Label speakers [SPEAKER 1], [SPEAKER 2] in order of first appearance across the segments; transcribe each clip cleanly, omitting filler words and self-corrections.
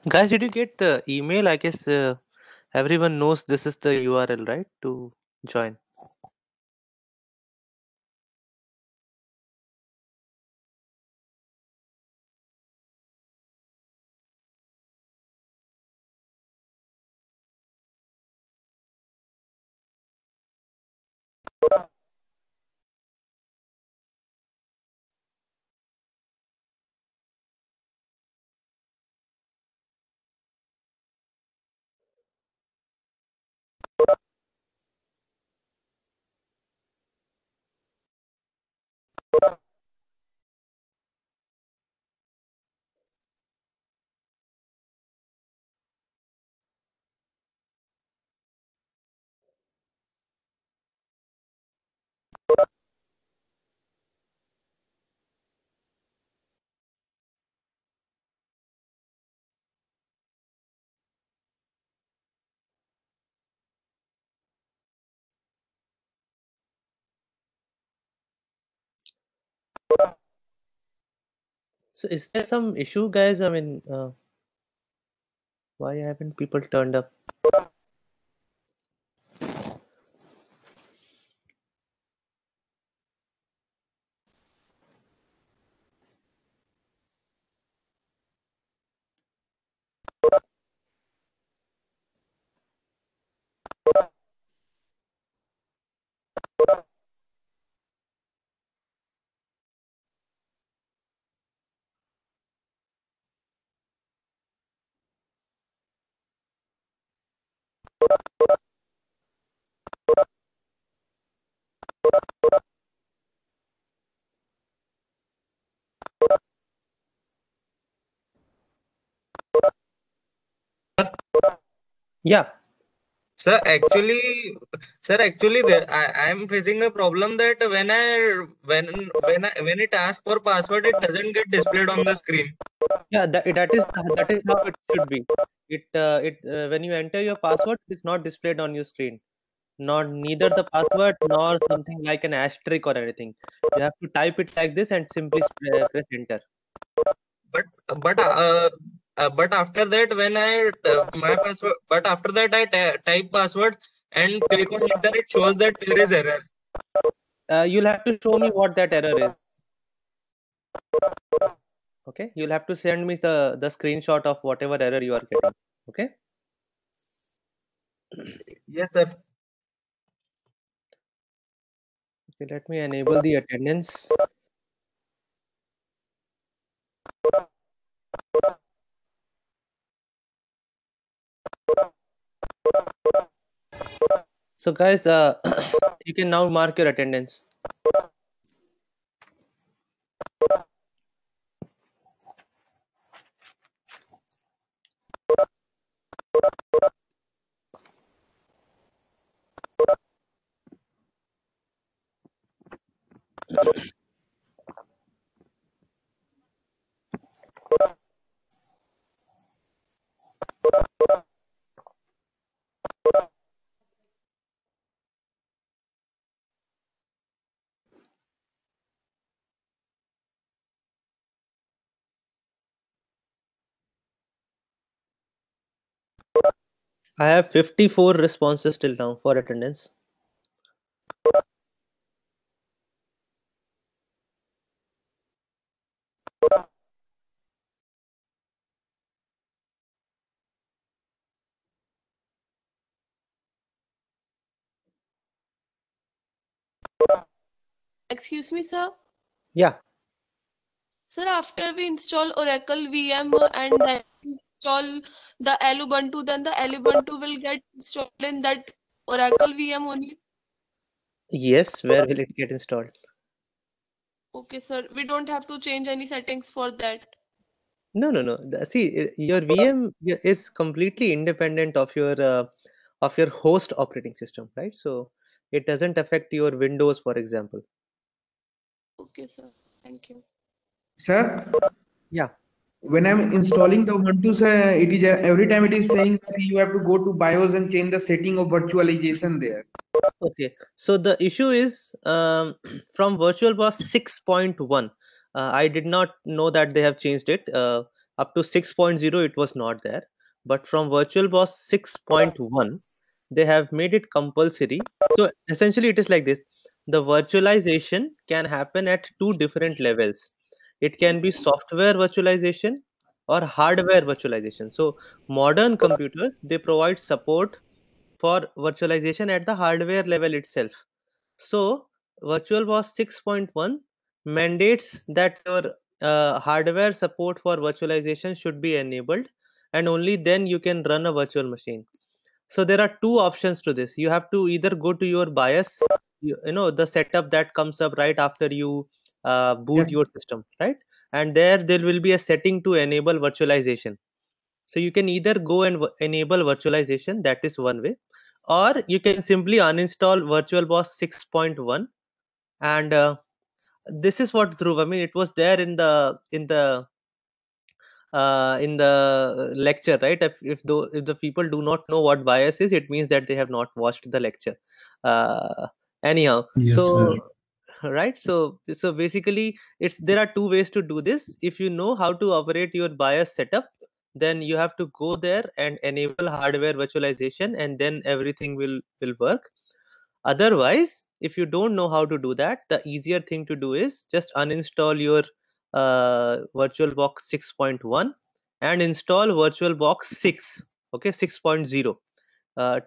[SPEAKER 1] Guys, did you get the email? I guess everyone knows this is the URL, right? To join. So is there some issue, guys? I mean, why haven't people turned up? Yeah.
[SPEAKER 2] Sir, actually, I am facing a problem that when it asks for password, it doesn't get displayed on the screen.
[SPEAKER 1] Yeah, that is how it should be. It when you enter your password, it's not displayed on your screen. Not neither the password nor something like an asterisk or anything. You have to type it like this and simply press enter.
[SPEAKER 2] But but uh, but after that, when I my password, but after that I type password and click on enter, it shows that there is error.
[SPEAKER 1] You'll have to show me what that error is. Okay, you'll have to send me the screenshot of whatever error you are getting. Okay.
[SPEAKER 2] Yes, sir.
[SPEAKER 1] Okay, let me enable the attendance. So guys, you can now mark your attendance. I have 54 responses till now for attendance.
[SPEAKER 3] Excuse me, sir.
[SPEAKER 1] Yeah.
[SPEAKER 3] Sir, after we install Oracle VM and then install the Lubuntu, then the Lubuntu will get installed in that Oracle VM only.
[SPEAKER 1] Yes. Where will it get installed?
[SPEAKER 3] Okay, sir. We don't have to change any settings for that.
[SPEAKER 1] No, no, no. See, your VM is completely independent of your host operating system, right? So it doesn't affect your Windows, for example.
[SPEAKER 3] Okay, sir. Thank you.
[SPEAKER 4] Sir,
[SPEAKER 1] Yeah.
[SPEAKER 4] when I'm installing the Ubuntu, sir, it is every time it is saying that you have to go to BIOS and change the setting of virtualization there.
[SPEAKER 1] Okay. So the issue is from VirtualBox 6.1. I did not know that they have changed it. Up to 6.0, it was not there. But from VirtualBox 6.1, they have made it compulsory. So essentially, it is like this: the virtualization can happen at two different levels. It can be software virtualization or hardware virtualization. So modern computers, they provide support for virtualization at the hardware level itself. So VirtualBox 6.1 mandates that your hardware support for virtualization should be enabled, and only then you can run a virtual machine. So there are two options to this. You have to either go to your BIOS, you know, the setup that comes up right after you boot
[SPEAKER 4] Yes.
[SPEAKER 1] your system, right? And there will be a setting to enable virtualization. So you can either go and enable virtualization, that is one way, or you can simply uninstall VirtualBox 6.1. And this is what Dhruv, I mean, it was there in the lecture, right? If the people do not know what bias is, it means that they have not watched the lecture. Anyhow,
[SPEAKER 5] Yes, sir.
[SPEAKER 1] right, so basically there are two ways to do this. If you know how to operate your BIOS setup, then you have to go there and enable hardware virtualization, and then everything will work. Otherwise, if you don't know how to do that, the easier thing to do is just uninstall your VirtualBox 6.1 and install VirtualBox 6. Okay, 6.0.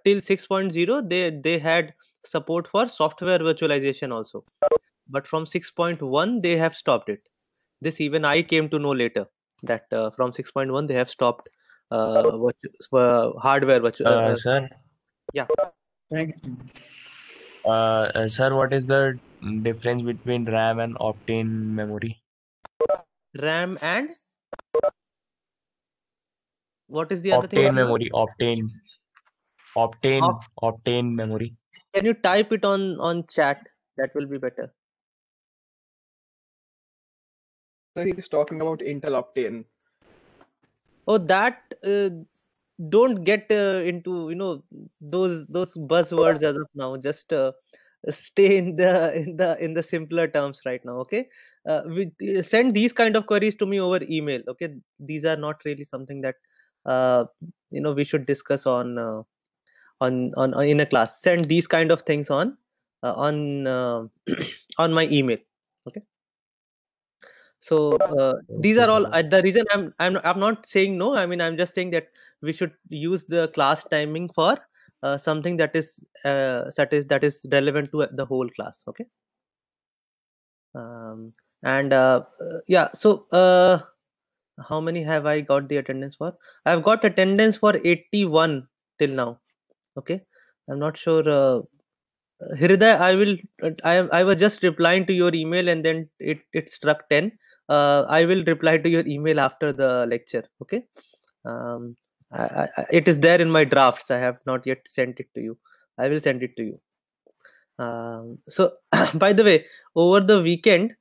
[SPEAKER 1] Till 6.0, they had support for software virtualization also, but from 6.1 they have stopped it. This even I came to know later, that from 6.1 they have stopped hardware
[SPEAKER 5] Sir,
[SPEAKER 1] yeah.
[SPEAKER 4] Thanks.
[SPEAKER 5] sir, what is the difference between RAM and Optane memory?
[SPEAKER 1] RAM and what is the other thing?
[SPEAKER 5] Optane memory, Optane
[SPEAKER 1] Op-
[SPEAKER 5] memory.
[SPEAKER 1] Can you type it on chat? That will be better.
[SPEAKER 6] So he's talking about Intel Optane.
[SPEAKER 1] Oh, that don't get into those buzzwords as of now. Just stay in the simpler terms right now. Okay, send these kind of queries to me over email. Okay, these are not really something that uh, we should discuss on in a class. Send these kind of things on on my email. Okay. So these
[SPEAKER 5] Okay,
[SPEAKER 1] are all
[SPEAKER 5] sir.
[SPEAKER 1] the reason I'm not saying no. I mean, I'm just saying that we should use the class timing for something that is relevant to the whole class. Okay. And yeah, so how many have I got the attendance for? I've got attendance for 81 till now. Okay. I'm not sure. Hriday, I was just replying to your email, and then it struck 10. I will reply to your email after the lecture. Okay. Um, it is there in my drafts. I have not yet sent it to you. I will send it to you. So by the way, over the weekend,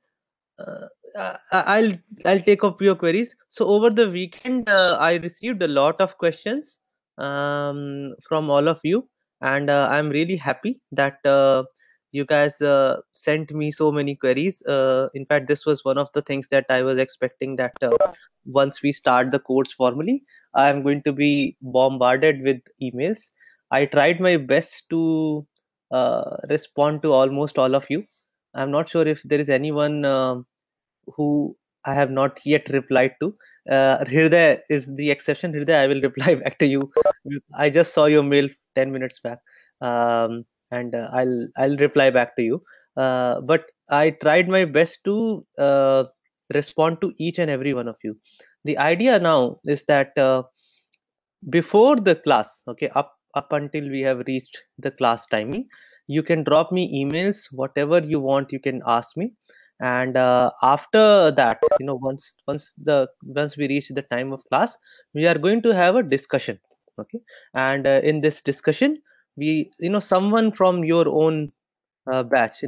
[SPEAKER 1] uh, I'll take up your queries. So over the weekend, I received a lot of questions from all of you, and I'm really happy that you guys sent me so many queries. In fact, this was one of the things that I was expecting, that once we start the course formally, I am going to be bombarded with emails. I tried my best to respond to almost all of you. I'm not sure if there is anyone who I have not yet replied to. Hriday is the exception. Hriday, I will reply back to you. I just saw your mail 10 minutes back, and I'll reply back to you. But I tried my best to respond to each and every one of you. The idea now is that before the class, okay, up until we have reached the class timing, you can drop me emails, whatever you want, you can ask me. And after that, once we reach the time of class, we are going to have a discussion, okay. And in this discussion, we someone from your own batch,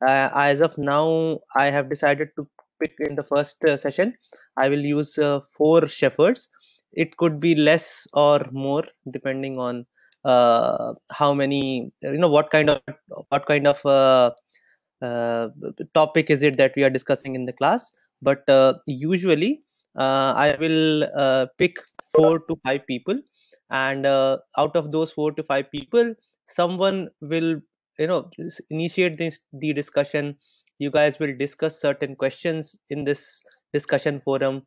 [SPEAKER 1] as of now, I have decided to pick in the first session. I will use 4 shepherds. It could be less or more depending on how many, what kind of topic is it that we are discussing in the class. But usually I will pick 4 to 5 people, and out of those 4 to 5 people, someone will initiate the discussion. You guys will discuss certain questions in this discussion forum.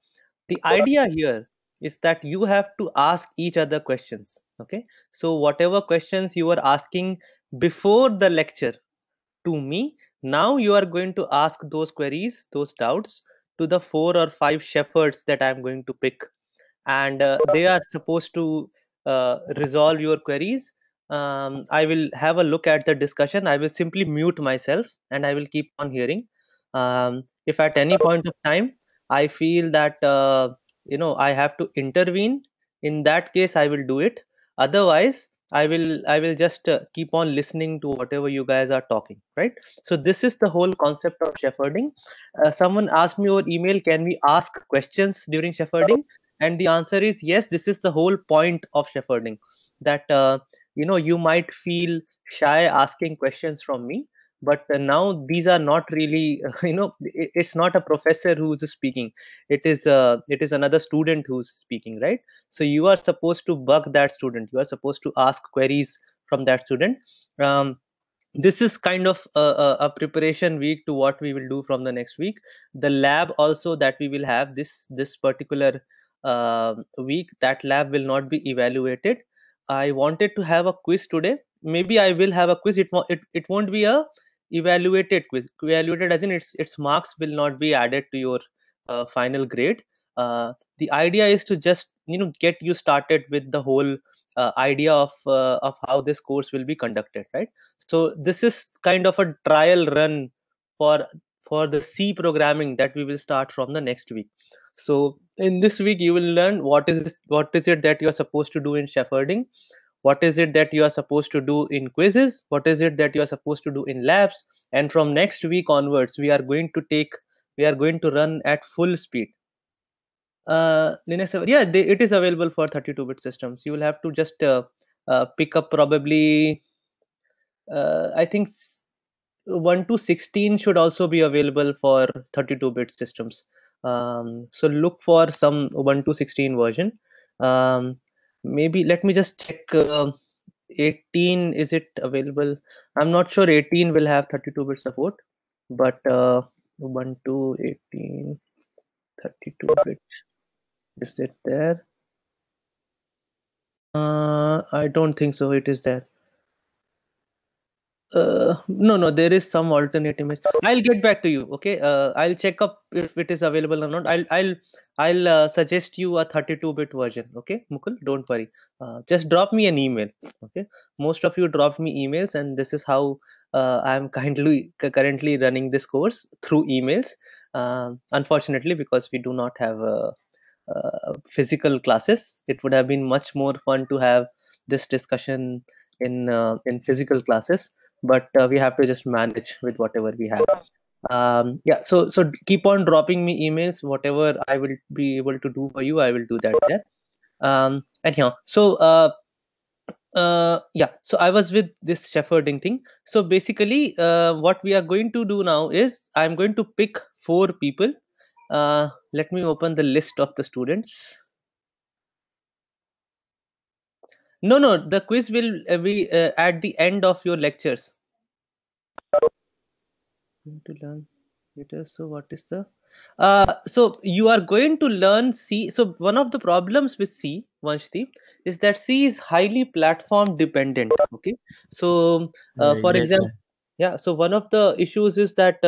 [SPEAKER 1] The idea here is that you have to ask each other questions, okay. So whatever questions you are asking before the lecture to me, now you are going to ask those queries, those doubts, to the 4 or 5 shepherds that I'm going to pick, and they are supposed to resolve your queries. I will have a look at the discussion. I will simply mute myself and I will keep on hearing. If at any point of time I feel that I have to intervene, in that case I will do it. Otherwise, I will just keep on listening to whatever you guys are talking, right? So this is the whole concept of shepherding. Someone asked me over email, can we ask questions during shepherding? And the answer is yes. This is the whole point of shepherding, that you might feel shy asking questions from me, but now these are not really it's not a professor who's speaking. It is another student who's speaking, right? So you are supposed to bug that student. You are supposed to ask queries from that student. This is kind of a preparation week to what we will do from the next week. The lab also that we will have this particular week, that lab will not be evaluated. I wanted to have a quiz today. Maybe I will have a quiz. It won't be a evaluated quiz. Evaluated as in its marks will not be added to your final grade. The idea is to just get you started with the whole idea of how this course will be conducted, right? So this is kind of a trial run for the C programming that we will start from the next week. So in this week you will learn what is it that you are supposed to do in shepherding, what is it that you are supposed to do in quizzes, what is it that you are supposed to do in labs. And from next week onwards, we are going to run at full speed. Linux, yeah, it is available for 32-bit systems. You will have to just pick up probably I think 1 to 16 should also be available for 32-bit systems. So look for some 1 to 16 version. Maybe let me just check. 18, is it available? I'm not sure 18 will have 32-bit support, but 1 to 18 32-bit, is it there? I don't think so. It is there. No, there is some alternate image. I'll get back to you. Okay. I'll check up if it is available or not. I'll suggest you a 32-bit version. Okay, Mukul, don't worry. Just drop me an email. Okay. Most of you dropped me emails, and this is how I'm currently running this course, through emails. Unfortunately, because we do not have physical classes, it would have been much more fun to have this discussion in physical classes. but we have to just manage with whatever we have. Yeah, so keep on dropping me emails. Whatever I will be able to do for you, I will do that there. Anyhow, so yeah, so I was with this shepherding thing. So basically, what we are going to do now is I'm going to pick 4 people. Let me open the list of the students. No, the quiz will be at the end of your lectures. Going to learn later. So what is the so you are going to learn C. So one of the problems with C, Vanshdeep, is that C is highly platform dependent. Okay, so for
[SPEAKER 5] Yes,
[SPEAKER 1] example,
[SPEAKER 5] sir.
[SPEAKER 1] yeah, so one of the issues is that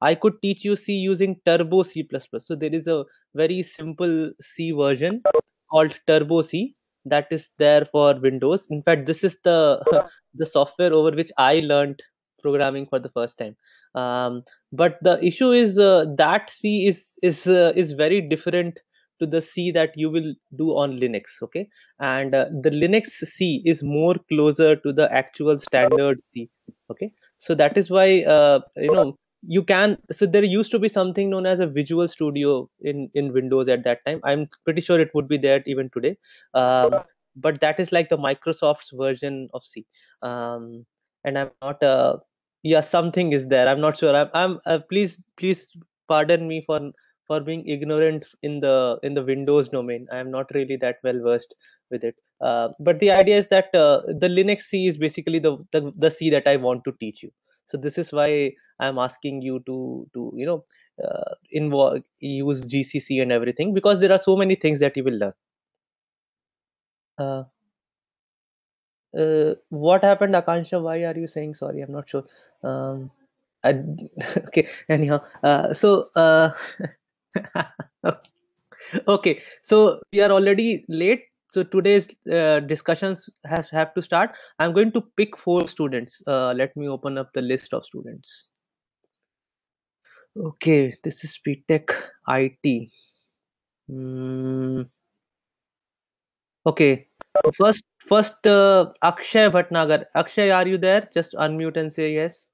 [SPEAKER 1] I could teach you C using Turbo C++. So there is a very simple C version called Turbo C that is there for Windows. In fact, this is the the software over which I learned programming for the first time. But the issue is that C is very different to the C that you will do on Linux. Okay, and the Linux C is more closer to the actual standard C. Okay, so that is why you can. So there used to be something known as a Visual Studio in Windows at that time. I'm pretty sure it would be there even today. But that is like the Microsoft's version of C. And I'm not yeah, something is there. I'm not sure. I'm please pardon me for being ignorant in the Windows domain. I'm not really that well versed with it. But the idea is that the Linux C is basically the C that I want to teach you. So this is why I'm asking you to involve use GCC and everything, because there are so many things that you will learn. What happened, Akansha? Why are you saying sorry? I'm not sure. Um, I, okay. Anyhow, okay. So we are already late. So today's discussions have to start. I'm going to pick 4 students. Let me open up the list of students. Okay, this is BTech IT. Okay. First, Akshay Bhatnagar. Akshay, are you there? Just unmute and say yes.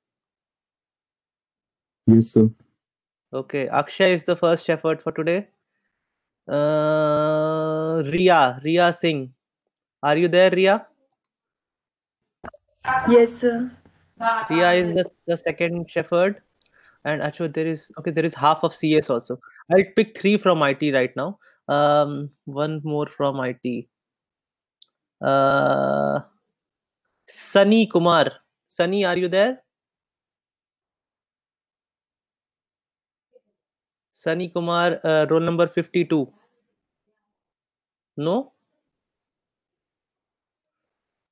[SPEAKER 7] Yes, sir.
[SPEAKER 1] Okay, Akshay is the first shepherd for today. Ria Singh. Are you there, Ria?
[SPEAKER 8] Yes, sir.
[SPEAKER 1] Ria is the second shepherd. And actually there is half of CS also. I'll pick 3 from IT right now. One more from IT. Sunny Kumar. Sunny, are you there? Sunny Kumar, roll number 52. No?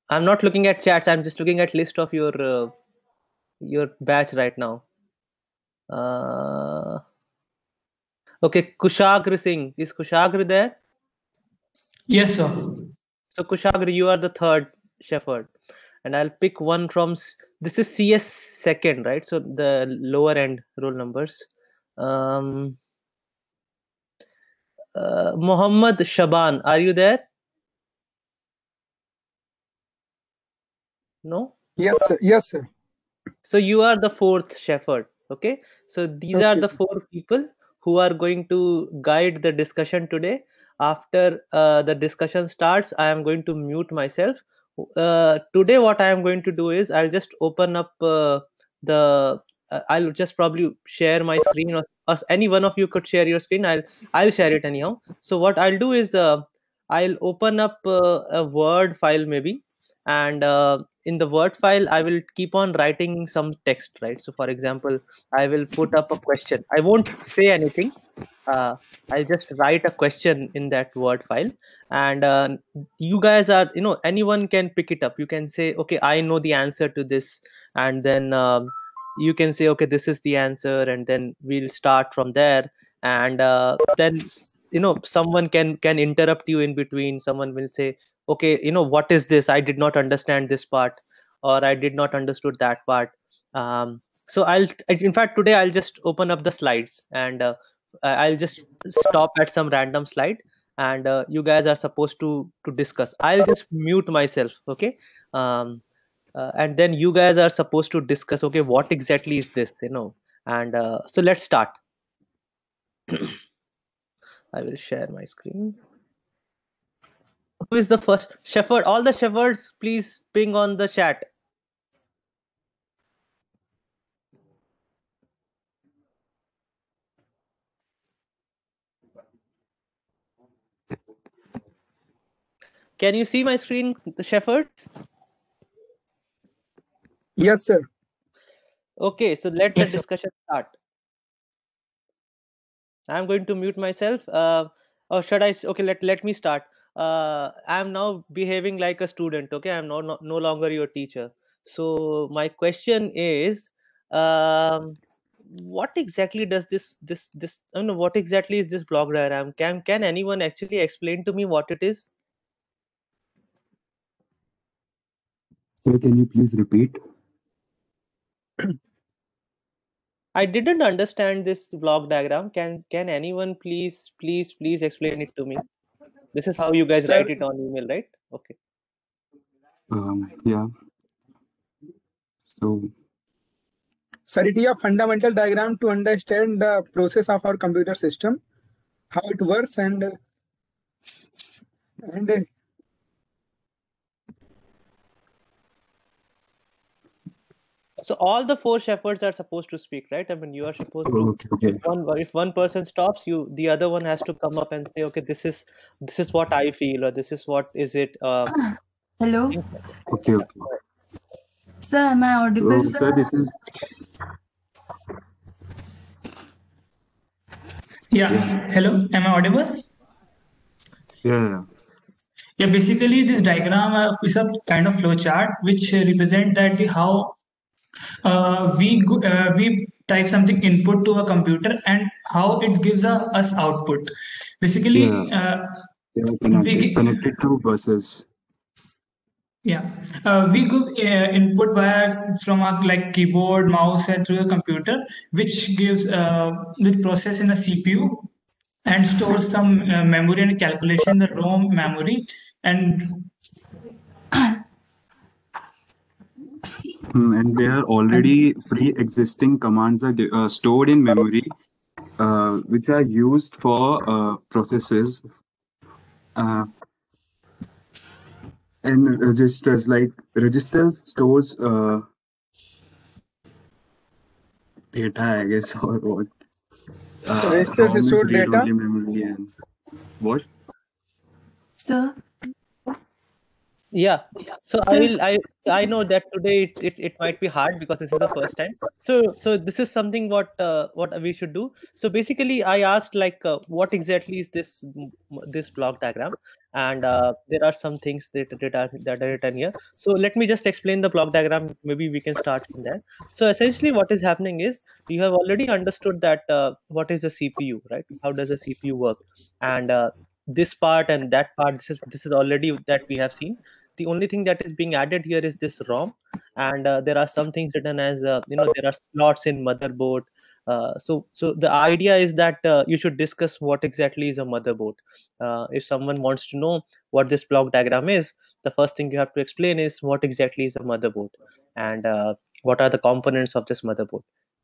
[SPEAKER 1] I'm not looking at chats. I'm just looking at list of your batch right now. Okay, Kushagra Singh. Is Kushagra there?
[SPEAKER 9] Yes, sir.
[SPEAKER 1] So Kushagra, you are the third shepherd, and I'll pick one from. This is CS second, right? So the lower end roll numbers. Mohammad Shaban, are you there? No.
[SPEAKER 10] Yes, sir. Yes, sir.
[SPEAKER 1] So you are the fourth shepherd. Okay. So these are
[SPEAKER 10] Okay.
[SPEAKER 1] the 4 people who are going to guide the discussion today. After the discussion starts, I am going to mute myself. Today, what I am going to do is I'll just open up the. I'll just probably share my screen, or any one of you could share your screen. I'll share it anyhow. So what I'll do is I'll open up a Word file maybe, and in the Word file I will keep on writing some text, right? So for example, I will put up a question. I won't say anything. I'll just write a question in that Word file, and you guys are, anyone can pick it up. You can say, okay, I know the answer to this, and then you can say, okay, this is the answer, and then we'll start from there. And then someone can interrupt you in between. Someone will say, okay, what is this? I did not understand this part, or I did not understood that part. So in fact, today I'll just open up the slides, and I'll just stop at some random slide, and you guys are supposed to discuss. I'll just mute myself. Okay. um, and then you guys are supposed to discuss, okay, what exactly is this, and so let's start. I will share my screen. Who is the first shepherd? All the shepherds, please ping on the chat. Can you see my screen, the shepherds?
[SPEAKER 7] Yes, sir.
[SPEAKER 1] Okay, so let the
[SPEAKER 9] Yes, sir.
[SPEAKER 1] discussion start. I'm going to mute myself. Or should I? Okay, let me start. I'm now behaving like a student. Okay, I'm no longer your teacher. So my question is, what exactly does this? I don't know, what exactly is this block diagram? Can anyone actually explain to me what it is?
[SPEAKER 8] Sir, can you please repeat?
[SPEAKER 1] I didn't understand this block diagram. Can anyone please explain it to me? This is how you guys
[SPEAKER 7] Sir,
[SPEAKER 1] write it on email, right? Okay.
[SPEAKER 8] Yeah. So,
[SPEAKER 7] sir, it is a fundamental diagram to understand the process of our computer system, how it works, and
[SPEAKER 1] So all the four shepherds are supposed to speak, right? I mean, you are supposed to.
[SPEAKER 8] okay.
[SPEAKER 1] If one person stops, the other one has to come up and say, okay, this is what I feel, or this is what is it.
[SPEAKER 10] Hello,
[SPEAKER 8] Okay.
[SPEAKER 10] sir. Am I audible?
[SPEAKER 8] So, sir, this is
[SPEAKER 9] Yeah. Hello. Am I audible?
[SPEAKER 8] yeah.
[SPEAKER 9] Yeah. Basically, this diagram is a kind of flow chart which represent that how we type something input to a computer and how it gives us output. Basically,
[SPEAKER 8] They are connected to buses.
[SPEAKER 9] we give input via from our like keyboard, mouse, and through the computer, which gives which process in a CPU and stores some memory and calculation, the ROM memory, and
[SPEAKER 8] And there are already pre-existing commands are stored in memory, which are used for processes and registers. Like registers stores data, I guess, or what?
[SPEAKER 7] registers
[SPEAKER 8] ROM is
[SPEAKER 7] store data.
[SPEAKER 8] read-only memory and what?
[SPEAKER 10] Sir,
[SPEAKER 1] Yeah. So
[SPEAKER 10] Sir.
[SPEAKER 1] I know that today it might be hard because this is the first time. So this is something what we should do. So basically, I asked like what exactly is this block diagram, and there are some things that are written here. So let me just explain the block diagram. Maybe we can start from there. So essentially, what is happening is you have already understood that what is a CPU, right? How does a CPU work? And this part and that part, this is already that we have seen. The only thing that is being added here is this ROM, and there are some things written as there are slots in motherboard. So the idea is that you should discuss what exactly is a motherboard. If someone wants to know what this block diagram is, the first thing you have to explain is what exactly is a motherboard, and what are the components of this motherboard.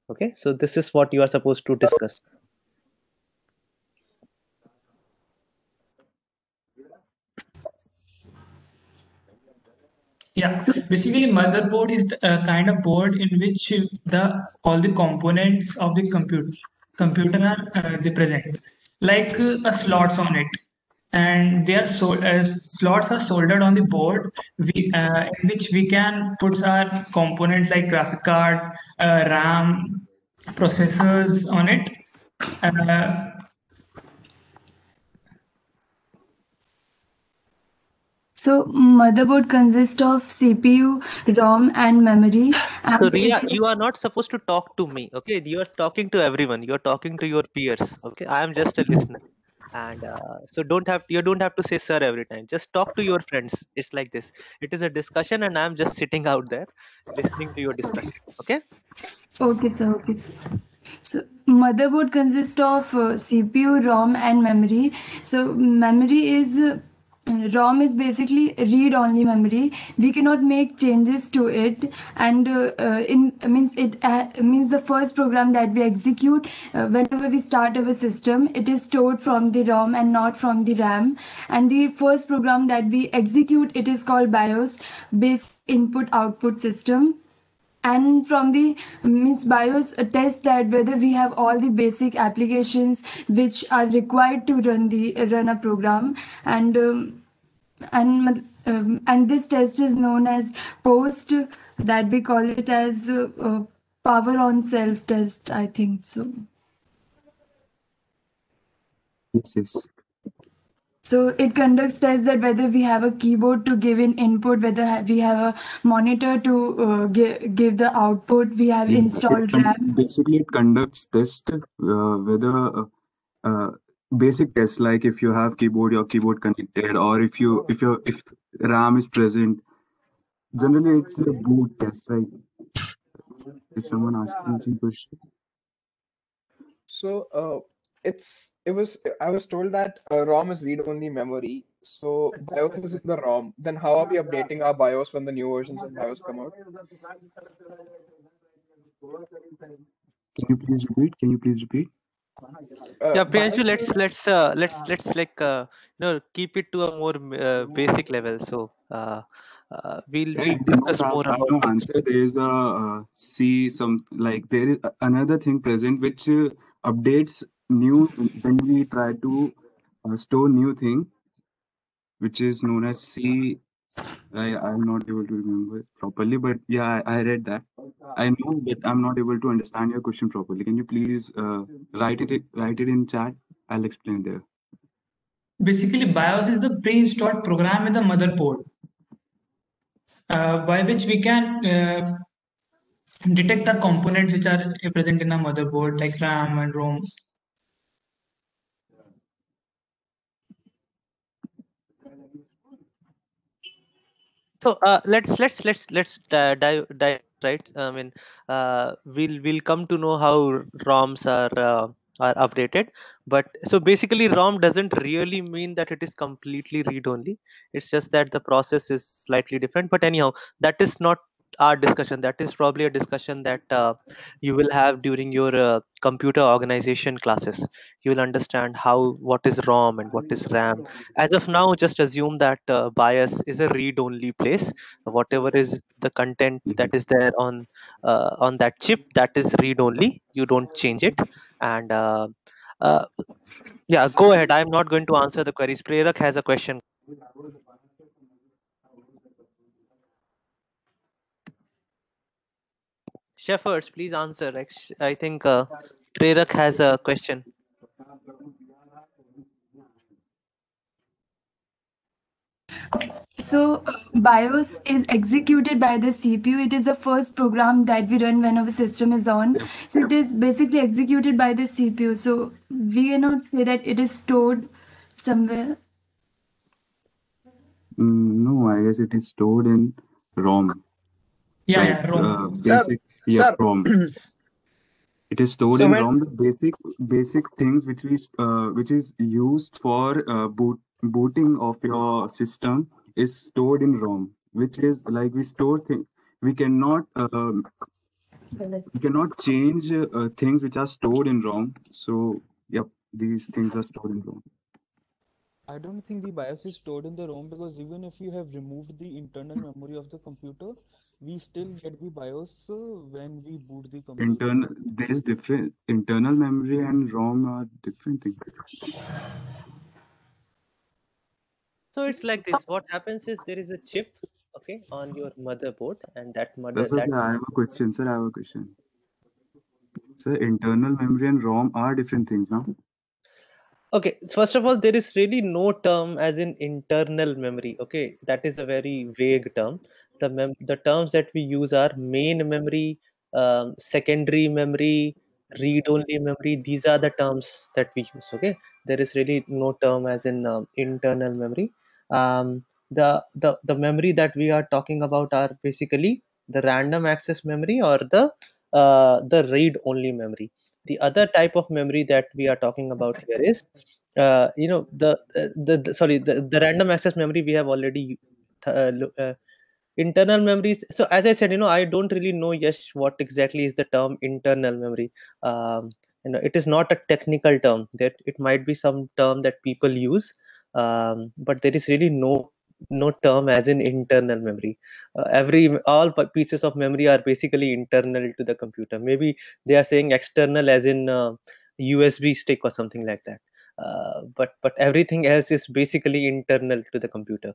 [SPEAKER 1] Okay, so this is what you are supposed to discuss.
[SPEAKER 9] yeah, basically motherboard is a kind of board in which all the components of the computer are they present, like slots on it, and they are slots are soldered on the board, in which we can put our components like graphic card, RAM, processors on it.
[SPEAKER 10] So motherboard consists of CPU, ROM, and memory.
[SPEAKER 1] So Ria, you are not supposed to talk to me, okay? You are talking to everyone. You are talking to your peers, okay? I am just a listener, and so you don't have to say sir every time. Just talk to your friends. It's like this. It is a discussion, and I am just sitting out there, listening to your discussion. Okay?
[SPEAKER 10] Okay, sir. Okay, sir. So motherboard consists of CPU, ROM, and memory. So memory is ROM is basically read-only memory. We cannot make changes to it, and means the first program that we execute whenever we start our system, it is stored from the ROM and not from the RAM. And the first program that we execute, it is called BIOS, basic input output system. And from the Miss BIOS test that whether we have all the basic applications which are required to run a program. And this test is known as post, that we call it as power on self test, I think so.
[SPEAKER 8] Yes.
[SPEAKER 10] So it conducts tests that whether we have a keyboard to give in input, whether we have a monitor to give the output, we have installed RAM.
[SPEAKER 8] Basically, it conducts test whether basic tests like if you have your keyboard connected, or if RAM is present. Generally, it's a boot test, right? Is someone asking some question?
[SPEAKER 6] So I was told that ROM is read-only memory. So BIOS is in the ROM. Then how are we updating our BIOS when the new versions of BIOS come out?
[SPEAKER 8] Can you please repeat?
[SPEAKER 1] Yeah, Priyanshu,
[SPEAKER 6] BIOS
[SPEAKER 1] let's like keep it to a more basic level. So we'll discuss more
[SPEAKER 8] I
[SPEAKER 1] about
[SPEAKER 8] know
[SPEAKER 1] this.
[SPEAKER 8] answer. There is a there is another thing present which updates new when we try to store new thing, which is known as C. I'm not able to remember it properly, but yeah, I read that. I know, but I'm not able to understand your question properly. Can you please write it in chat? I'll explain there.
[SPEAKER 9] Basically, BIOS is the pre-installed program in the motherboard, by which we can detect the components which are present in a motherboard, like RAM and ROM.
[SPEAKER 1] So let's dive right. I mean, we'll come to know how ROMs are updated. But so basically, ROM doesn't really mean that it is completely read only. It's just that the process is slightly different. But anyhow, that is not our discussion. That is probably a discussion that you will have during your computer organization classes. You will understand what is ROM and what is RAM. As of now, just assume that BIOS is a read-only place. Whatever is the content that is there on that chip, that is read-only. You don't change it. And yeah, go ahead. I'm not going to answer the queries. Prerak has a question. Shepherds, please answer. I think Prerak has a question.
[SPEAKER 10] So BIOS is executed by the CPU. It is the first program that we run when our system is on. So it is basically executed by the CPU. So we cannot say that it is stored somewhere.
[SPEAKER 8] No, I guess it is stored in ROM.
[SPEAKER 9] Yeah, ROM.
[SPEAKER 8] Basic,
[SPEAKER 7] Sir,
[SPEAKER 8] ROM. It is stored
[SPEAKER 7] So
[SPEAKER 8] in
[SPEAKER 7] when-
[SPEAKER 8] ROM. The basic things which is used for booting of your system is stored in ROM, which is like we store things. We cannot change things which are stored in ROM. So yep, these things are stored in ROM.
[SPEAKER 11] I don't think the BIOS is stored in the ROM, because even if you have removed the internal memory of the computer, we still get the BIOS when we boot the computer.
[SPEAKER 8] There's different internal memory and ROM are different things.
[SPEAKER 1] So it's like this. What happens is there is a chip, okay, on your motherboard, and that
[SPEAKER 8] Sir, I have a question. Sir, I have a question. Sir, internal memory and ROM are different things, now.
[SPEAKER 1] Okay, first of all, there is really no term as in internal memory. Okay, that is a very vague term. The terms that we use are main memory, secondary memory, read-only memory. These are the terms that we use. Okay, there is really no term as in internal memory. The memory that we are talking about are basically the random access memory or the read-only memory. The other type of memory that we are talking about here is the random access memory we have already internal memories. So as I said, I don't really know, Yash, what exactly is the term internal memory. It is not a technical term. That it might be some term that people use, but there is really no term as in internal memory. All pieces of memory are basically internal to the computer. Maybe they are saying external as in USB stick or something like that. But everything else is basically internal to the computer.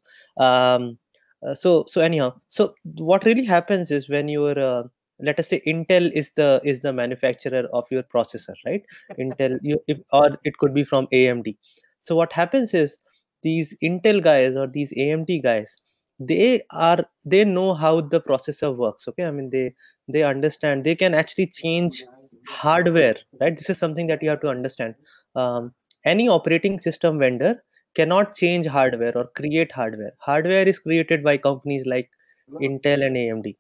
[SPEAKER 1] So anyhow, so what really happens is when you're let us say Intel is the manufacturer of your processor, right? Or it could be from AMD. So what happens is these Intel guys or these AMD guys, they know how the processor works. Okay, I mean they understand, they can actually change hardware, right? This is something that you have to understand. Any operating system vendor cannot change hardware or create hardware. Hardware is created by companies like Intel and AMD.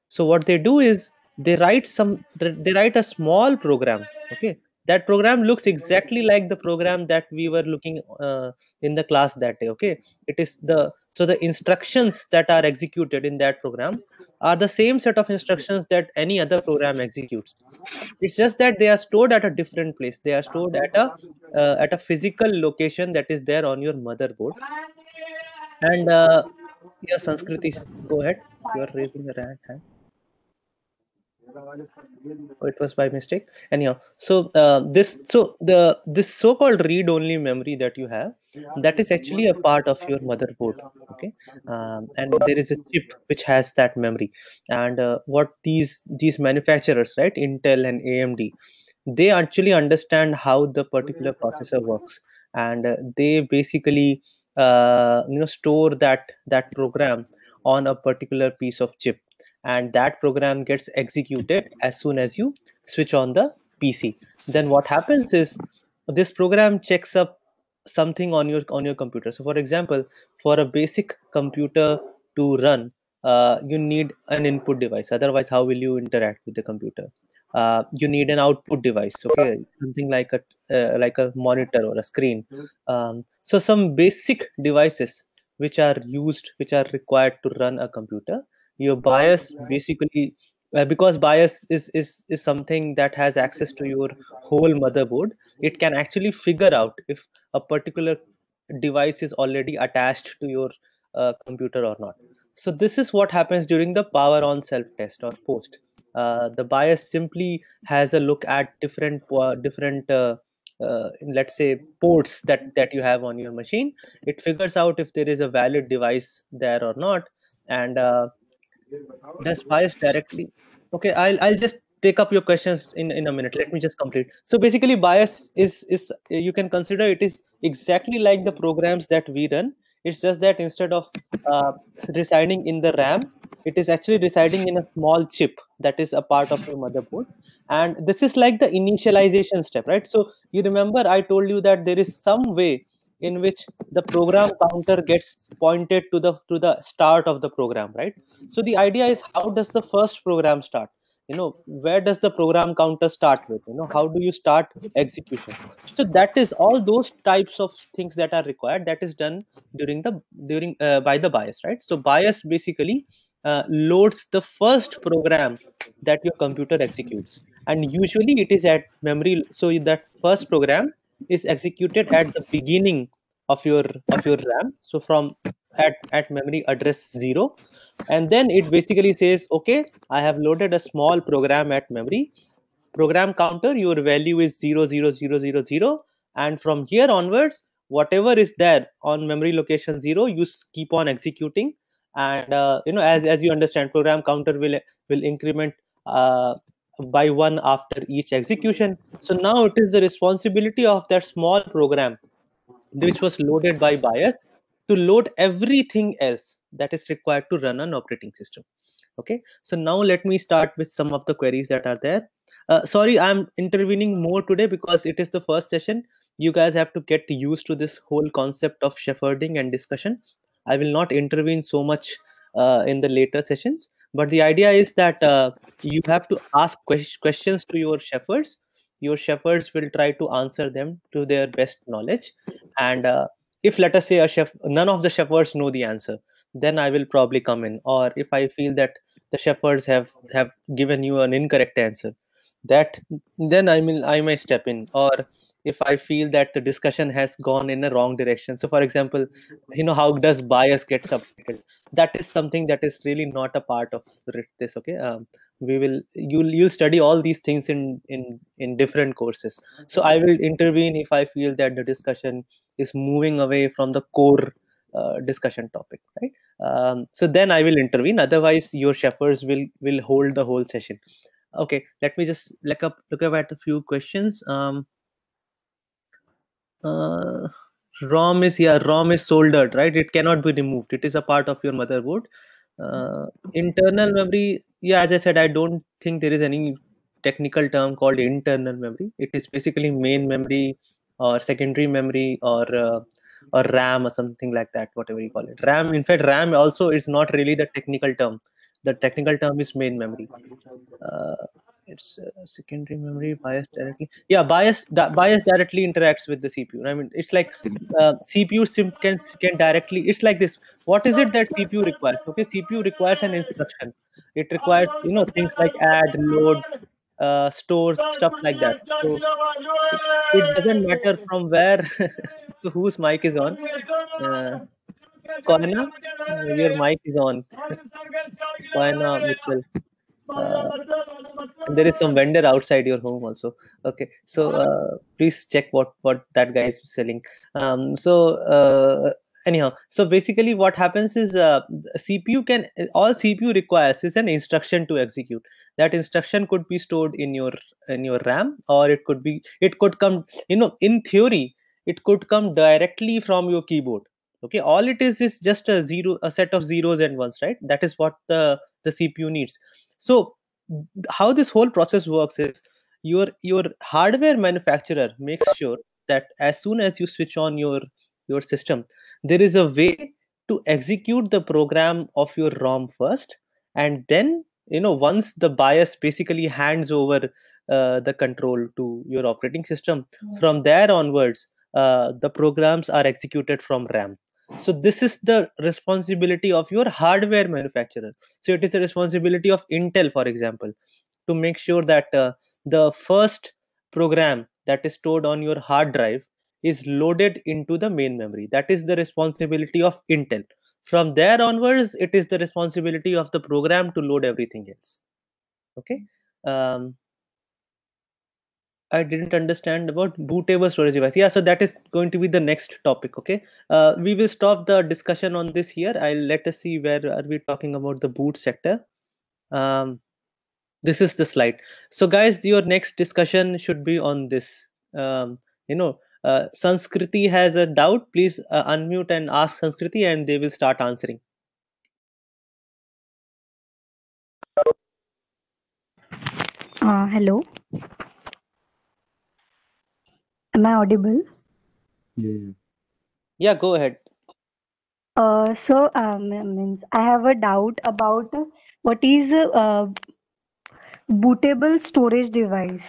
[SPEAKER 1] So what they do is they write a small program. Okay, that program looks exactly like the program that we were looking in the class that day. Okay, the instructions that are executed in that program are the same set of instructions that any other program executes. It's just that they are stored at a different place. They are stored at a physical location that is there on your motherboard. And yeah, Sanskriti, go ahead. You are raising your hand. Oh, it was by mistake. Anyhow, so this so-called read-only memory that you have, that is actually a part of your motherboard. Okay, and there is a chip which has that memory. And what these manufacturers, right, Intel and AMD, they actually understand how the particular processor works, and they basically store that program on a particular piece of chip, and that program gets executed as soon as you switch on the PC. Then what happens is this program checks up something on your computer. So for example, for a basic computer to run, you need an input device. Otherwise, how will you interact with the computer? You need an output device, okay, something like a monitor or a screen. So some basic devices which are required to run a computer. Your BIOS basically, because BIOS is something that has access to your whole motherboard, it can actually figure out if a particular device is already attached to your computer or not. So this is what happens during the power on self test or post. The BIOS simply has a look at different let's say ports that you have on your machine. It figures out if there is a valid device there or not, and does BIOS directly. Okay, I'll just take up your questions in a minute. Let me just complete. So basically, BIOS is you can consider it is exactly like the programs that we run. It's just that instead of uh, residing in the RAM, it is actually residing in a small chip that is a part of your motherboard. And this is like the initialization step, right? So you remember I told you that there is some way in which the program counter gets pointed to the start of the program, right? So the idea is, how does the first program start? Where does the program counter start with? How do you start execution? So that is all those types of things that are required, that is done during by the BIOS, right? So BIOS basically loads the first program that your computer executes, and usually it is at memory. So that first program is executed at the beginning of your RAM. So from at memory address 0, and then it basically says, okay, I have loaded a small program at memory. Program counter, your value is 00000, and from here onwards, whatever is there on memory location 0, you keep on executing. And as you understand, program counter will increment by 1 after each execution. So now it is the responsibility of that small program which was loaded by BIOS to load everything else that is required to run an operating system. Okay, so now let me start with some of the queries that are there. Sorry, I'm intervening more today because it is the first session. You guys have to get used to this whole concept of shepherding and discussion. I will not intervene so much in the later sessions, but the idea is that you have to ask questions to your shepherds, your shepherds will try to answer them to their best knowledge. And if, let us say, none of the shepherds know the answer, then I will probably come in. Or if I feel that the shepherds have given you an incorrect answer, that then I may step in. Or if I feel that the discussion has gone in a wrong direction. So for example, how does bias gets updated? That is something that is really not a part of this. Okay, you'll study all these things in different courses. So I will intervene if I feel that the discussion is moving away from the core discussion topic, right? So then I will intervene. Otherwise, your shepherds will hold the whole session. Okay, let me just look up at a few questions. ROM is soldered, right? It cannot be removed. It is a part of your motherboard. Internal memory, yeah, as I said, I don't think there is any technical term called internal memory. It is basically main memory or secondary memory or RAM or something like that, whatever you call it. RAM, in fact, RAM also is not really the technical term. The technical term is main memory. It's secondary memory bias directly. Yeah, bias directly interacts with the CPU. I mean, it's like CPU can directly. It's like this. What is it that CPU requires? Okay, CPU requires an instruction. It requires things like add, load, store, stuff like that. So it doesn't matter from where. So whose mic is on? Koina, your mic is on. Koina Mitchell. And there is some vendor outside your home also. Okay, so please check what that guy is selling. Anyhow, so basically what happens is all CPU requires is an instruction to execute. That instruction could be stored in your RAM, or it could come, in theory it could come directly from your keyboard. Okay, all it is just a set of zeros and ones, right? That is what the CPU needs. So how this whole process works is your hardware manufacturer makes sure that as soon as you switch on your system, there is a way to execute the program of your ROM first, and then once the BIOS basically hands over the control to your operating system, from there onwards the programs are executed from RAM. So this is the responsibility of your hardware manufacturer. So it is the responsibility of Intel, for example, to make sure that the first program that is stored on your hard drive is loaded into the main memory. That is the responsibility of Intel. From there onwards, it is the responsibility of the program to load everything else. Okay. I didn't understand about bootable storage device. Yeah, so that is going to be the next topic. Okay, we will stop the discussion on this here. I'll let us see where are we talking about the boot sector. This is the slide. So guys, your next discussion should be on this. Sanskriti has a doubt. Please unmute and ask Sanskriti, and they will start answering.
[SPEAKER 12] Hello. Am I audible?
[SPEAKER 1] Yeah, go ahead.
[SPEAKER 12] Means I have a doubt about what is bootable storage device.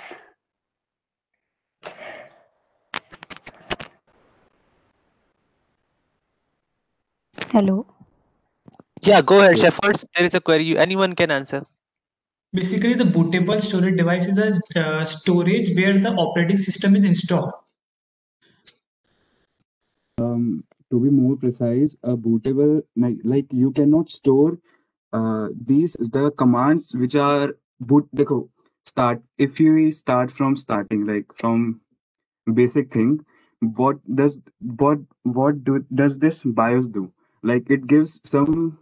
[SPEAKER 12] Hello.
[SPEAKER 1] Yeah, go ahead, Shepherds. There is a query. Anyone can answer.
[SPEAKER 9] Basically, the bootable storage device is a storage where the operating system is installed.
[SPEAKER 8] To be more precise, a bootable, like you cannot store the commands which are start. If you start from starting, like from basic thing, what does this BIOS do? Like it gives some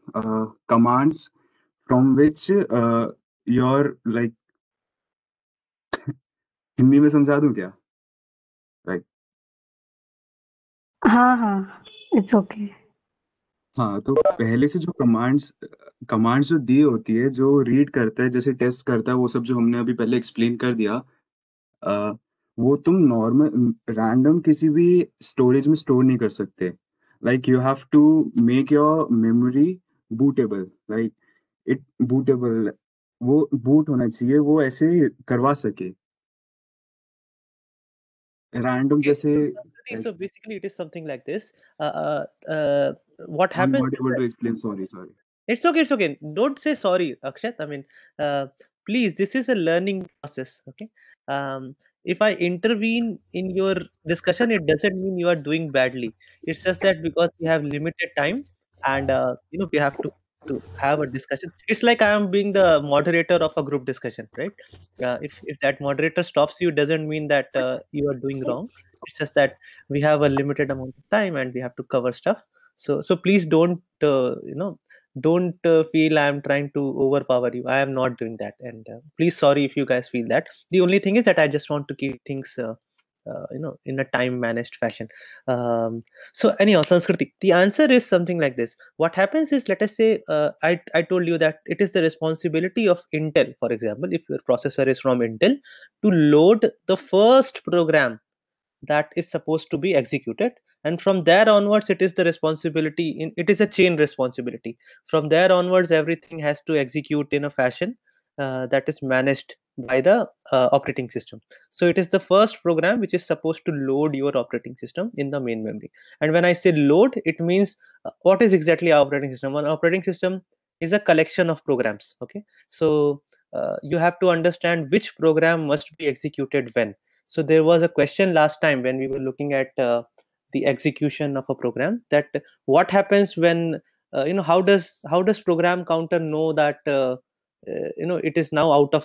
[SPEAKER 8] commands from which your like Hindi में समझा दूं क्या? Like
[SPEAKER 12] हाँ, it's okay.
[SPEAKER 8] हाँ, तो पहले से जो कमांड्स जो दी होती है, जो रीड करता है, जैसे टेस्ट करता है, वो सब जो हमने अभी पहले एक्सप्लेन कर दिया, वो तुम नॉर्मल रैंडम किसी भी स्टोरेज में स्टोर नहीं कर सकते. Like you have to make your memory bootable. Like it bootable, वो बूट होना चाहिए, वो ऐसे करवा सके. random
[SPEAKER 1] Okay,
[SPEAKER 8] जैसे
[SPEAKER 1] so
[SPEAKER 8] like
[SPEAKER 1] basically it is something like this. What
[SPEAKER 8] I'm
[SPEAKER 1] happens
[SPEAKER 8] not
[SPEAKER 1] is
[SPEAKER 8] able
[SPEAKER 1] that
[SPEAKER 8] to explain. Sorry.
[SPEAKER 1] it's okay, it's okay. Don't say sorry, Akshat. I mean, please, this is a learning process. Okay. If I intervene in your discussion, it doesn't mean you are doing badly. It's just that because we have limited time and we have to have a discussion. It's like I am being the moderator of a group discussion, right? If that moderator stops you, doesn't mean that you are doing wrong. It's just that we have a limited amount of time and we have to cover stuff. So please don't feel I'm trying to overpower you. I am not doing that, and please, sorry if you guys feel that. The only thing is that I just want to keep things in a time managed fashion. So anyhow, Sanskriti, the answer is something like this. What happens is, let us say I told you that it is the responsibility of Intel, for example, if your processor is from Intel, to load the first program that is supposed to be executed, and from there onwards it is the responsibility it is a chain responsibility. From there onwards everything has to execute in a fashion that is managed by the operating system. So it is the first program which is supposed to load your operating system in the main memory. And when I say load, it means what is exactly our operating system? An operating system is a collection of programs. Okay, so you have to understand which program must be executed when. So there was a question last time when we were looking at the execution of a program, that what happens when how does program counter know that it is now out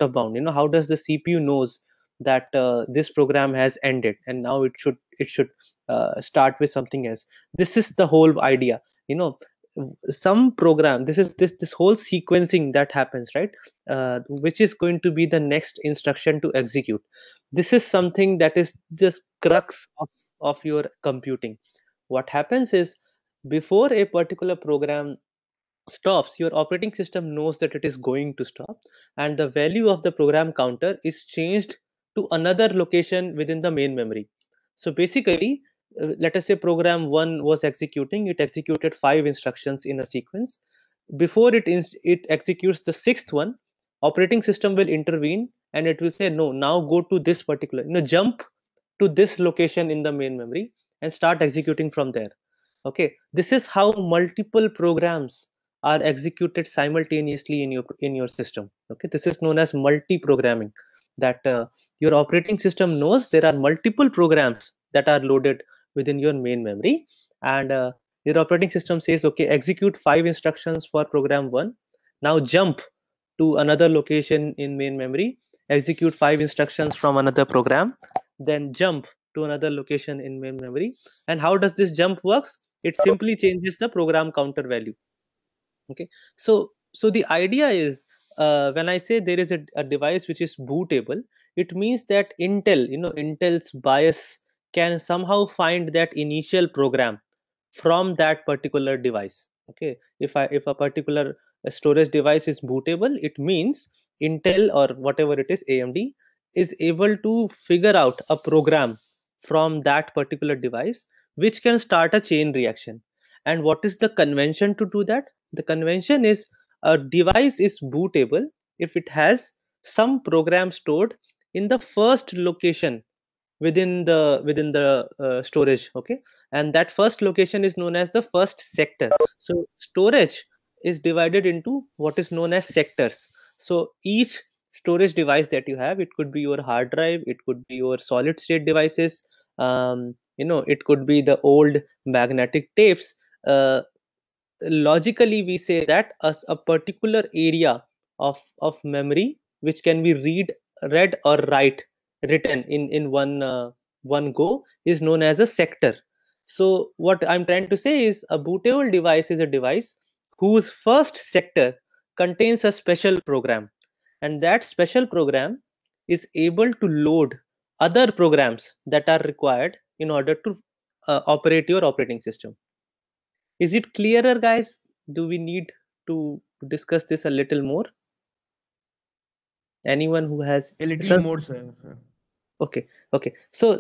[SPEAKER 1] of bound. How does the CPU knows that this program has ended and now it should start with something else. This is the whole idea. Some program, this whole sequencing that happens, right? Which is going to be the next instruction to execute. This is something that is just crux of your computing. What happens is, before a particular program stops, your operating system knows that it is going to stop, and the value of the program counter is changed to another location within the main memory. So basically, let us say program 1 was executing, it executed 5 instructions in a sequence. Before it executes the sixth one, operating system will intervene and it will say, no, now go to this particular, jump to this location in the main memory and start executing from there. Okay, this is how multiple programs are executed simultaneously in your system. Okay, this is known as multi-programming, that your operating system knows there are multiple programs that are loaded within your main memory, and your operating system says, okay, execute 5 instructions for program 1, now jump to another location in main memory, execute 5 instructions from another program, then jump to another location in main memory. And how does this jump works? It simply changes the program counter value. Okay, so the idea is, when I say there is a device which is bootable, it means that Intel's BIOS can somehow find that initial program from that particular device. Okay, if a particular storage device is bootable, it means Intel or whatever it is, AMD, is able to figure out a program from that particular device which can start a chain reaction. And what is the convention to do that? The convention is, a device is bootable if it has some program stored in the first location within the storage. Okay, and that first location is known as the first sector. So storage is divided into what is known as sectors. So each storage device that you have, it could be your hard drive, it could be your solid state devices, it could be the old magnetic tapes. Logically we say that as a particular area of memory which can be read or written in one go is known as a sector. So what I'm trying to say is, a bootable device is a device whose first sector contains a special program, and that special program is able to load other programs that are required in order to operate your operating system. Is it clearer, guys? Do we need to discuss this a little more? Anyone who has
[SPEAKER 4] A little
[SPEAKER 1] sir?
[SPEAKER 4] more, sir.
[SPEAKER 1] Okay. So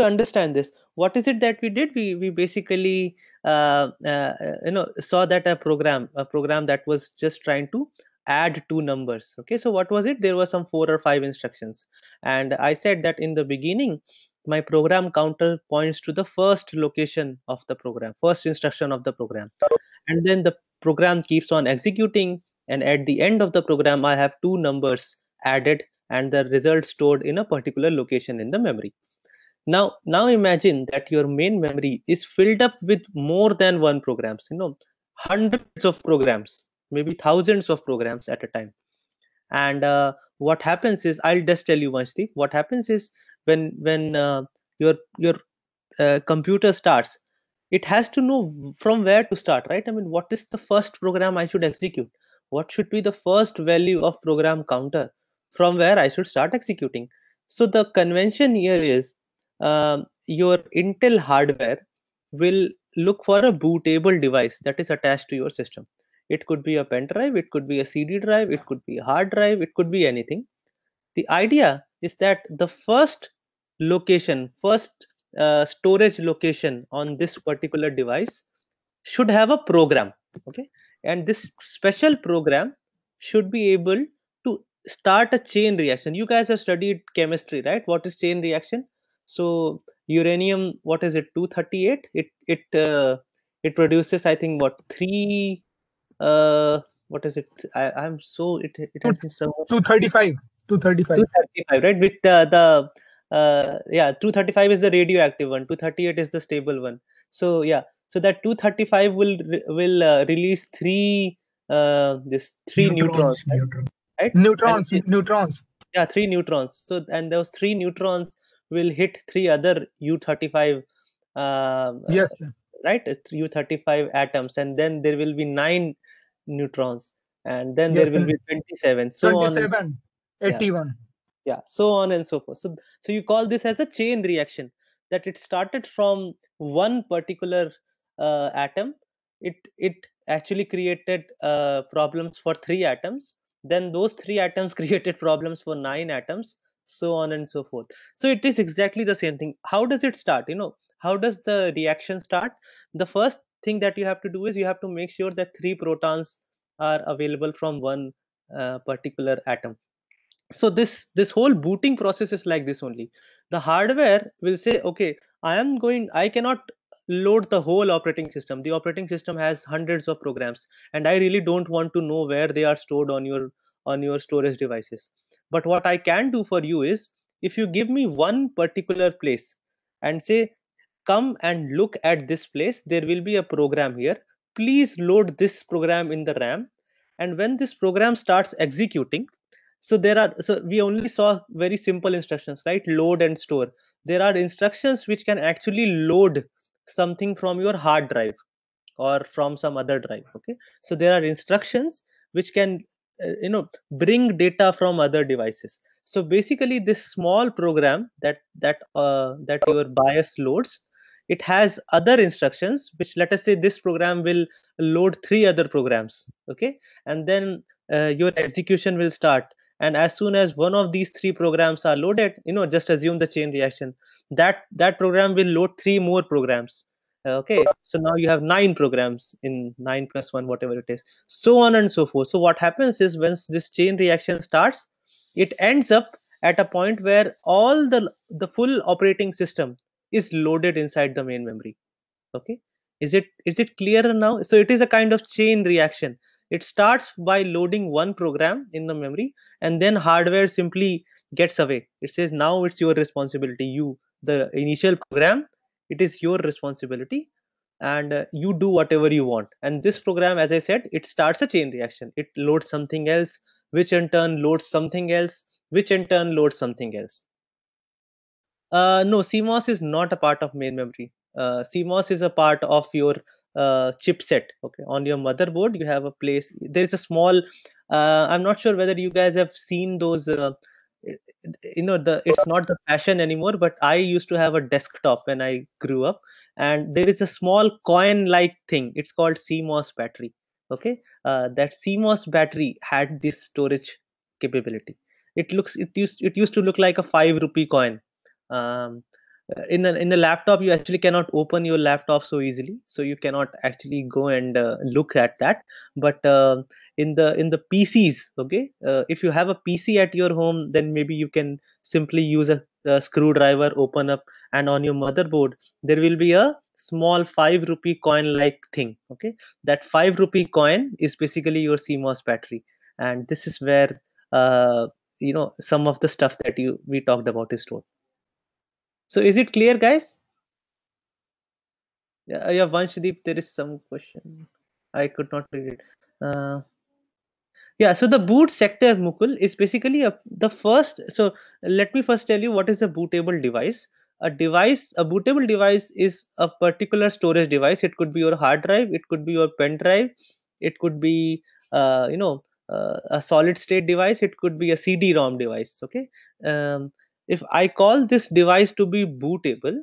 [SPEAKER 1] understand this. What is it that we did? We basically saw that a program that was just trying to add two numbers. Okay, so what was it? There were some 4 or 5 instructions, and I said that in the beginning, my program counter points to the first location of the program, first instruction of the program, and then the program keeps on executing, and at the end of the program I have two numbers added and the result stored in a particular location in the memory. Now imagine that your main memory is filled up with more than one programs, hundreds of programs, maybe thousands of programs at a time. And what happens is, I'll just tell you, Vanshti, what happens is when your computer starts, it has to know from where to start, right? I mean, what is the first program I should execute? What should be the first value of program counter from where I should start executing? So the convention here is, your Intel hardware will look for a bootable device that is attached to your system. It could be a pen drive, it could be a CD drive, it could be a hard drive, it could be anything. The idea is that the first storage location on this particular device should have a program, okay? And this special program should be able to start a chain reaction. You guys have studied chemistry, right? What is chain reaction? So uranium, what is it, 238? It produces, I think, what, three, what is it? I'm so, it has been so much.
[SPEAKER 7] 235.
[SPEAKER 1] 235, right? With yeah, 235 is the radioactive one, 238 is the stable one. So yeah, so that 235 will release three neutrons, right?
[SPEAKER 7] Neutrons.
[SPEAKER 1] Yeah, three neutrons. So, and those three neutrons will hit three other U35
[SPEAKER 7] Yes.
[SPEAKER 1] right, U35 atoms, and then there will be 9 neutrons, and then
[SPEAKER 7] Yes,
[SPEAKER 1] there will be 27, so
[SPEAKER 7] 27,
[SPEAKER 1] on.
[SPEAKER 7] 81.
[SPEAKER 1] Yeah, so on and so forth. So you call this as a chain reaction, that it started from one particular atom. It actually created problems for 3 atoms. Then those 3 atoms created problems for 9 atoms, so on and so forth. So it is exactly the same thing. How does it start? How does the reaction start? The first thing that you have to do is you have to make sure that 3 protons are available from one particular atom. So this whole booting process is like this only. The hardware will say, okay, I cannot load the whole operating system. The operating system has hundreds of programs, and I really don't want to know where they are stored on your storage devices. But what I can do for you is, if you give me one particular place and say, come and look at this place, there will be a program here, please load this program in the RAM. And when this program starts executing, so we only saw very simple instructions, right? Load and store. There are instructions which can actually load something from your hard drive or from some other drive, okay? So there are instructions which can bring data from other devices. So basically, this small program that your BIOS loads, it has other instructions which, let us say, this program will load 3 other programs, okay? And then your execution will start, and as soon as one of these 3 programs are loaded, just assume the chain reaction, that program will load 3 more programs. Okay, so now you have 9 programs, in 9 plus 1, whatever it is, so on and so forth. So what happens is, once this chain reaction starts, it ends up at a point where all the full operating system is loaded inside the main memory. Okay, is it clearer now? So it is a kind of chain reaction. It starts by loading one program in the memory, and then hardware simply gets away. It says, now it's your responsibility, the initial program, it is your responsibility, and you do whatever you want. And this program, as I said, it starts a chain reaction. It loads something else, which in turn loads something else, which in turn loads something else. No, CMOS is not a part of main memory. CMOS is a part of your chipset. Okay, on your motherboard you have a place. There is a small. I'm not sure whether you guys have seen those. It's not the fashion anymore, but I used to have a desktop when I grew up, and there is a small coin-like thing. It's called CMOS battery. Okay, that CMOS battery had this storage capability. It used to look like a 5 rupee coin. in a laptop you actually cannot open your laptop so easily, so you cannot actually go and look at that. But in the PCs, okay, if you have a PC at your home, then maybe you can simply use a screwdriver, open up, and on your motherboard there will be a small 5 rupee coin like thing. Okay, that 5 rupee coin is basically your CMOS battery, and this is where some of the stuff that we talked about is stored. So is it clear, guys? Yeah, Vanshdeep, there is some question. I could not read it. Yeah, so the boot sector, Mukul, is basically the first. So let me first tell you what is a bootable device. A bootable device is a particular storage device. It could be your hard drive, it could be your pen drive, it could be, a solid state device, it could be a CD-ROM device. Okay. If I call this device to be bootable,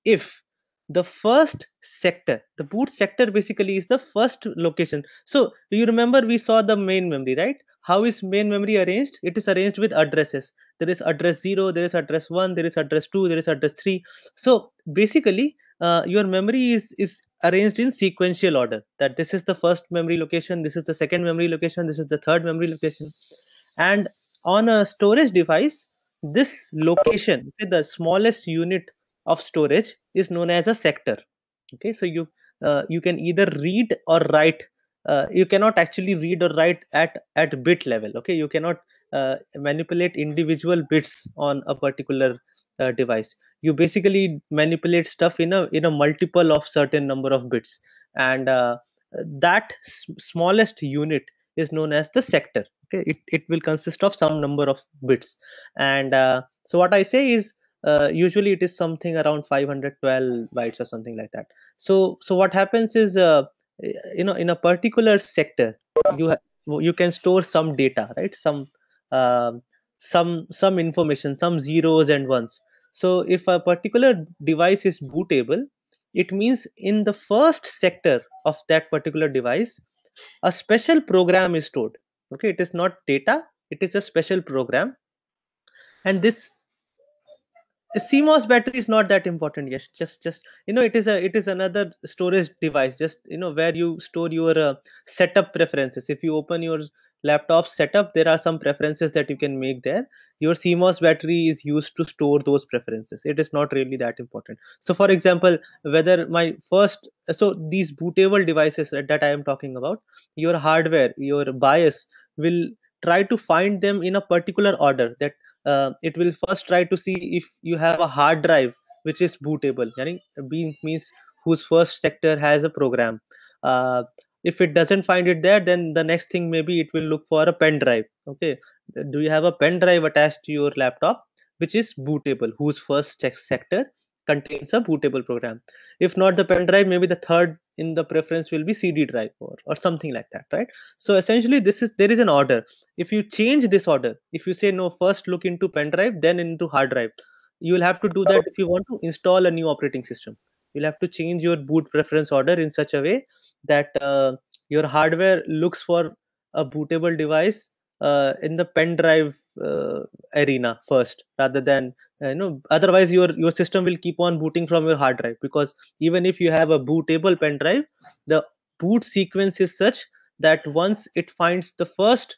[SPEAKER 1] if the first sector, the boot sector basically is the first location. So do you remember we saw the main memory, right? How is main memory arranged? It is arranged with addresses. There is address 0, there is address 1, there is address 2, there is address 3. So basically your memory is arranged in sequential order, that this is the first memory location, this is the second memory location, this is the third memory location. And on a storage device, this location, okay, the smallest unit of storage is known as a sector. Okay, so you can either read or write. You cannot actually read or write at bit level. Okay, you cannot manipulate individual bits on a particular device. You basically manipulate stuff in a multiple of certain number of bits, and that smallest unit is known as the sector. Okay, it will consist of some number of bits. And so what I say is, usually it is something around 512 bytes or something like that. So what happens is, in a particular sector, you can store some data, right? Some information, some zeros and ones. So if a particular device is bootable, it means in the first sector of that particular device, a special program is stored. Okay, it is not data, it is a special program. And this CMOS battery is not that important. Yes, just it is another storage device. Just where you store your setup preferences. If you open your laptop setup, there are some preferences that you can make there. Your CMOS battery is used to store those preferences. It is not really that important. So, for example, whether these bootable devices that I am talking about, your hardware, your BIOS will try to find them in a particular order. That it will first try to see if you have a hard drive which is bootable, means whose first sector has a program. If it doesn't find it there, then the next thing maybe it will look for a pen drive. Okay, do you have a pen drive attached to your laptop which is bootable, whose first sector contains a bootable program? If not the pen drive, maybe the third in the preference will be CD drive or something like that, right? So essentially there is an order. If you change this order, if you say no, first look into pen drive, then into hard drive, you will have to do that if you want to install a new operating system. You'll have to change your boot preference order in such a way that your hardware looks for a bootable device in the pen drive arena first, rather than otherwise your system will keep on booting from your hard drive, because even if you have a bootable pen drive, the boot sequence is such that once it finds the first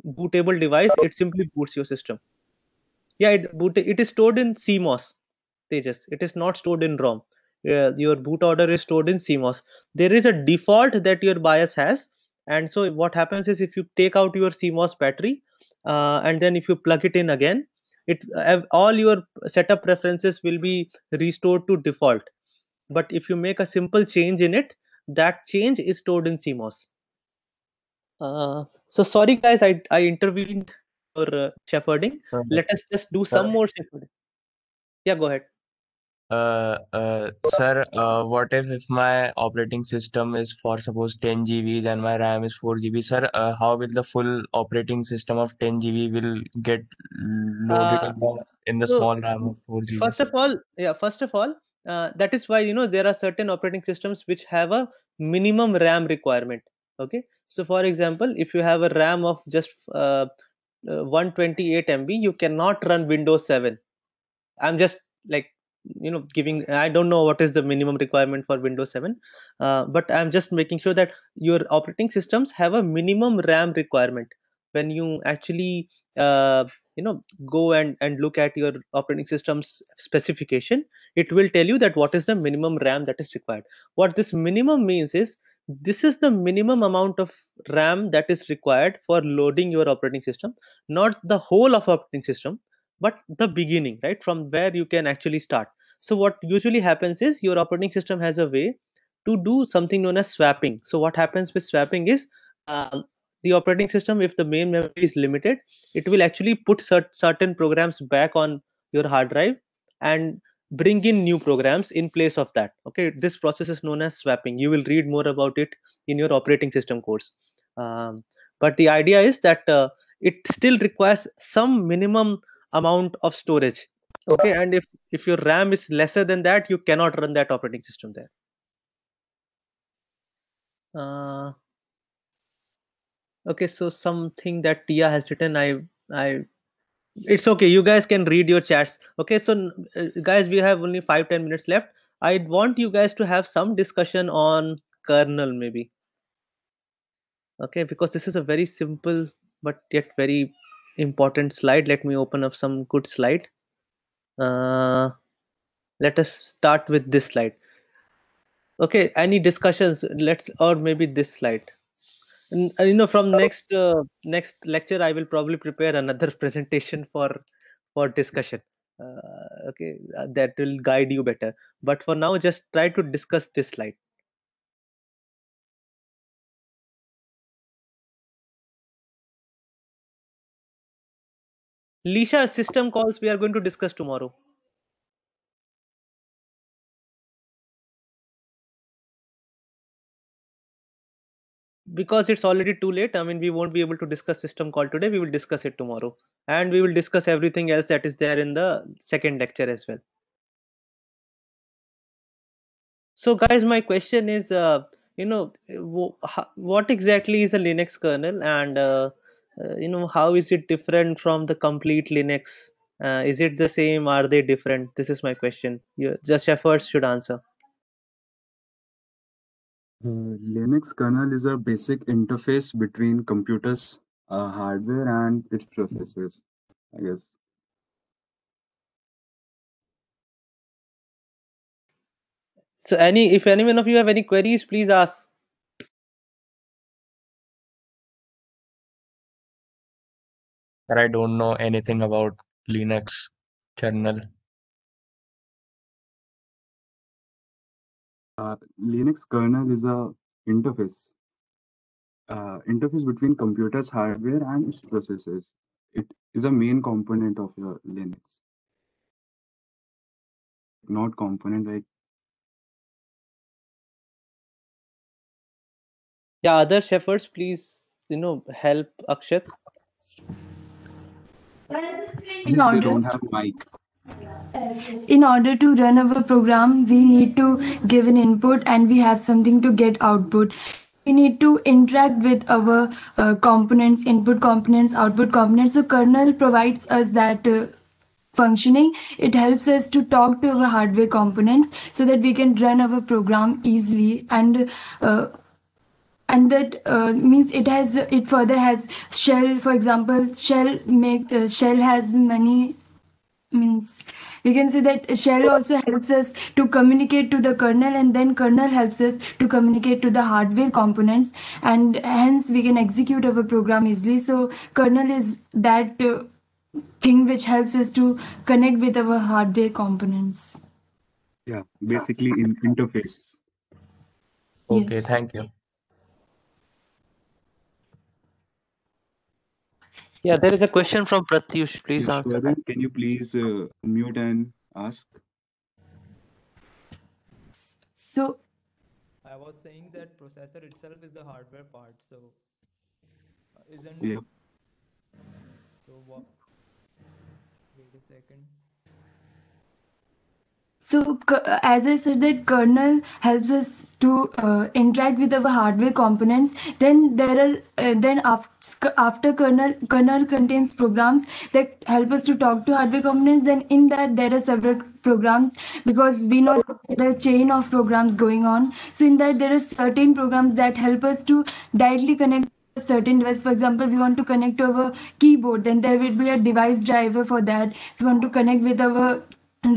[SPEAKER 1] bootable device, it simply boots your system. Yeah, it is stored in CMOS, Tejas. It is not stored in ROM. Your boot order is stored in CMOS. There is a default that your BIOS has, and so what happens is, if you take out your CMOS battery and then if you plug it in again, all your setup preferences will be restored to default. But if you make a simple change in it, that change is stored in CMOS. So sorry guys, I intervened for shepherding. Let us just do some more shepherding. Yeah, go ahead.
[SPEAKER 5] Sir, what if my operating system is for suppose 10 GBs and my RAM is 4 GB? Sir, how will the full operating system of 10 GB will get loaded in the
[SPEAKER 1] So
[SPEAKER 5] small RAM of 4 GB?
[SPEAKER 1] first of all, that is why there are certain operating systems which have a minimum RAM requirement. Okay, so for example, if you have a RAM of just 128 MB, you cannot run Windows 7. I'm just like giving. I don't know what is the minimum requirement for Windows 7, but I'm just making sure that your operating systems have a minimum RAM requirement. When you actually go and look at your operating system's specification, it will tell you that what is the minimum RAM that is required. What this minimum means is this is the minimum amount of RAM that is required for loading your operating system, not the whole of operating system, but the beginning, right, from where you can actually start. So what usually happens is your operating system has a way to do something known as swapping. So what happens with swapping is, the operating system, if the main memory is limited, it will actually put certain programs back on your hard drive and bring in new programs in place of that. Okay, this process is known as swapping. You will read more about it in your operating system course. But the idea is that it still requires some minimum amount of storage. Okay, and if your RAM is lesser than that, you cannot run that operating system there. Okay, so something that Tia has written, I it's okay, you guys can read your chats. Okay, so guys, we have only 5-10 minutes left. I want you guys to have some discussion on kernel maybe. Okay, because this is a very simple but yet very important slide. Let me open up some good slide. Let us start with this slide. Okay, any discussions? Let's, or maybe this slide. And, from next lecture, I will probably prepare another presentation for discussion. Okay, that will guide you better. But for now, just try to discuss this slide. Lisha, system calls we are going to discuss tomorrow. Because it's already too late. I mean, we won't be able to discuss system call today. We will discuss it tomorrow, and we will discuss everything else that is there in the second lecture as well. So guys, my question is, what exactly is a Linux kernel, and how is it different from the complete Linux? Is it the same? Are they different? This is my question. Just efforts should answer.
[SPEAKER 8] Linux kernel is a basic interface between computers, hardware, and its processors, I guess.
[SPEAKER 1] So if any one of you have any queries, please ask.
[SPEAKER 5] Sir, I don't know anything about Linux kernel.
[SPEAKER 8] Linux kernel is a interface between computers, hardware, and its processors. It is a main component of your Linux, not component like.
[SPEAKER 1] Yeah, other shepherds, please, help Akshat.
[SPEAKER 10] In
[SPEAKER 8] They don't have mic.
[SPEAKER 10] In order to run our program, we need to give an input and we have something to get output. We need to interact with our components, input components, output components. So kernel provides us that functioning. It helps us to talk to our hardware components so that we can run our program easily, and that means it further has shell. For example, shell has many, means we can say that shell also helps us to communicate to the kernel, and then kernel helps us to communicate to the hardware components, and hence we can execute our program easily. So kernel is that thing which helps us to connect with our hardware components.
[SPEAKER 8] Yeah, basically in interface.
[SPEAKER 5] Okay,
[SPEAKER 10] Yes.
[SPEAKER 5] thank you.
[SPEAKER 1] Yeah, there is a question from Pratyush. Please answer.
[SPEAKER 8] Shravan, can you please mute and ask?
[SPEAKER 10] So
[SPEAKER 13] I was saying that processor itself is the hardware part, so isn't
[SPEAKER 8] Yep.
[SPEAKER 13] so what? Wait a second.
[SPEAKER 10] So, as I said, that kernel helps us to interact with our hardware components. Then there are then after kernel contains programs that help us to talk to hardware components. Then in that there are several programs, because we know there are a chain of programs going on. So in that there are certain programs that help us to directly connect a certain device. For example, we want to connect to our keyboard, then there will be a device driver for that. If we want to connect with our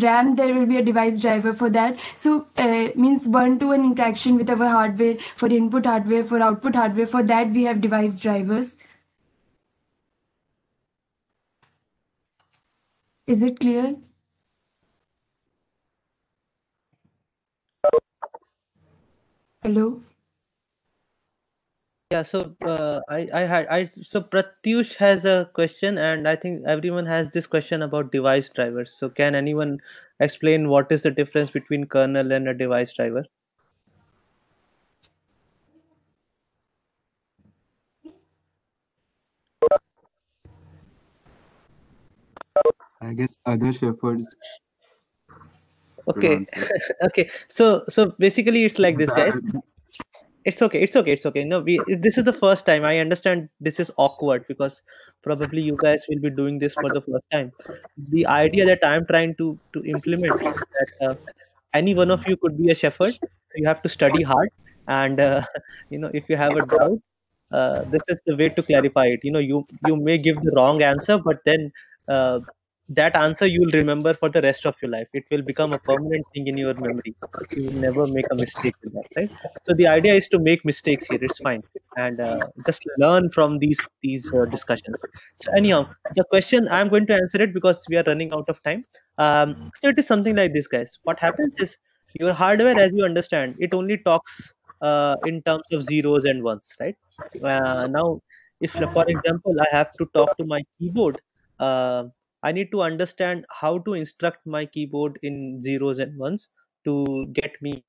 [SPEAKER 10] RAM, there will be a device driver for that. So means one-to-one interaction with our hardware, for input hardware, for output hardware. For that we have device drivers. Is it clear? Hello?
[SPEAKER 1] Yeah, so so Pratyush has a question, and I think everyone has this question about device drivers. So can anyone explain what is the difference between kernel and a device driver?
[SPEAKER 8] I guess other shepherds should
[SPEAKER 1] Okay,
[SPEAKER 8] answer.
[SPEAKER 1] okay. So basically, it's like this, guys. It's okay. It's okay. It's okay. No, this is the first time. I understand this is awkward because probably you guys will be doing this for the first time. The idea that I'm trying to implement is that any one of you could be a shepherd. So you have to study hard, and if you have a doubt, this is the way to clarify it. You may give the wrong answer, but then uh, that answer you will remember for the rest of your life. It will become a permanent thing in your memory. You will never make a mistake with that, right? So the idea is to make mistakes here. It's fine, and just learn from these discussions. So anyhow, the question I'm going to answer it because we are running out of time. So it is something like this, guys. What happens is your hardware, as you understand, it only talks in terms of zeros and ones, right? Now, if for example I have to talk to my keyboard, uh, I need to understand how to instruct my keyboard in zeros and ones to get me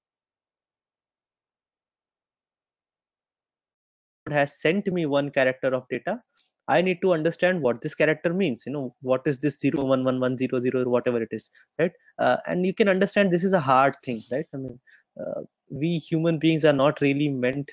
[SPEAKER 1] has sent me one character of data. I need to understand what this character means. What is this 0 1 1 1 0 0, whatever it is, right? And you can understand this is a hard thing, right? I mean, we human beings are not really meant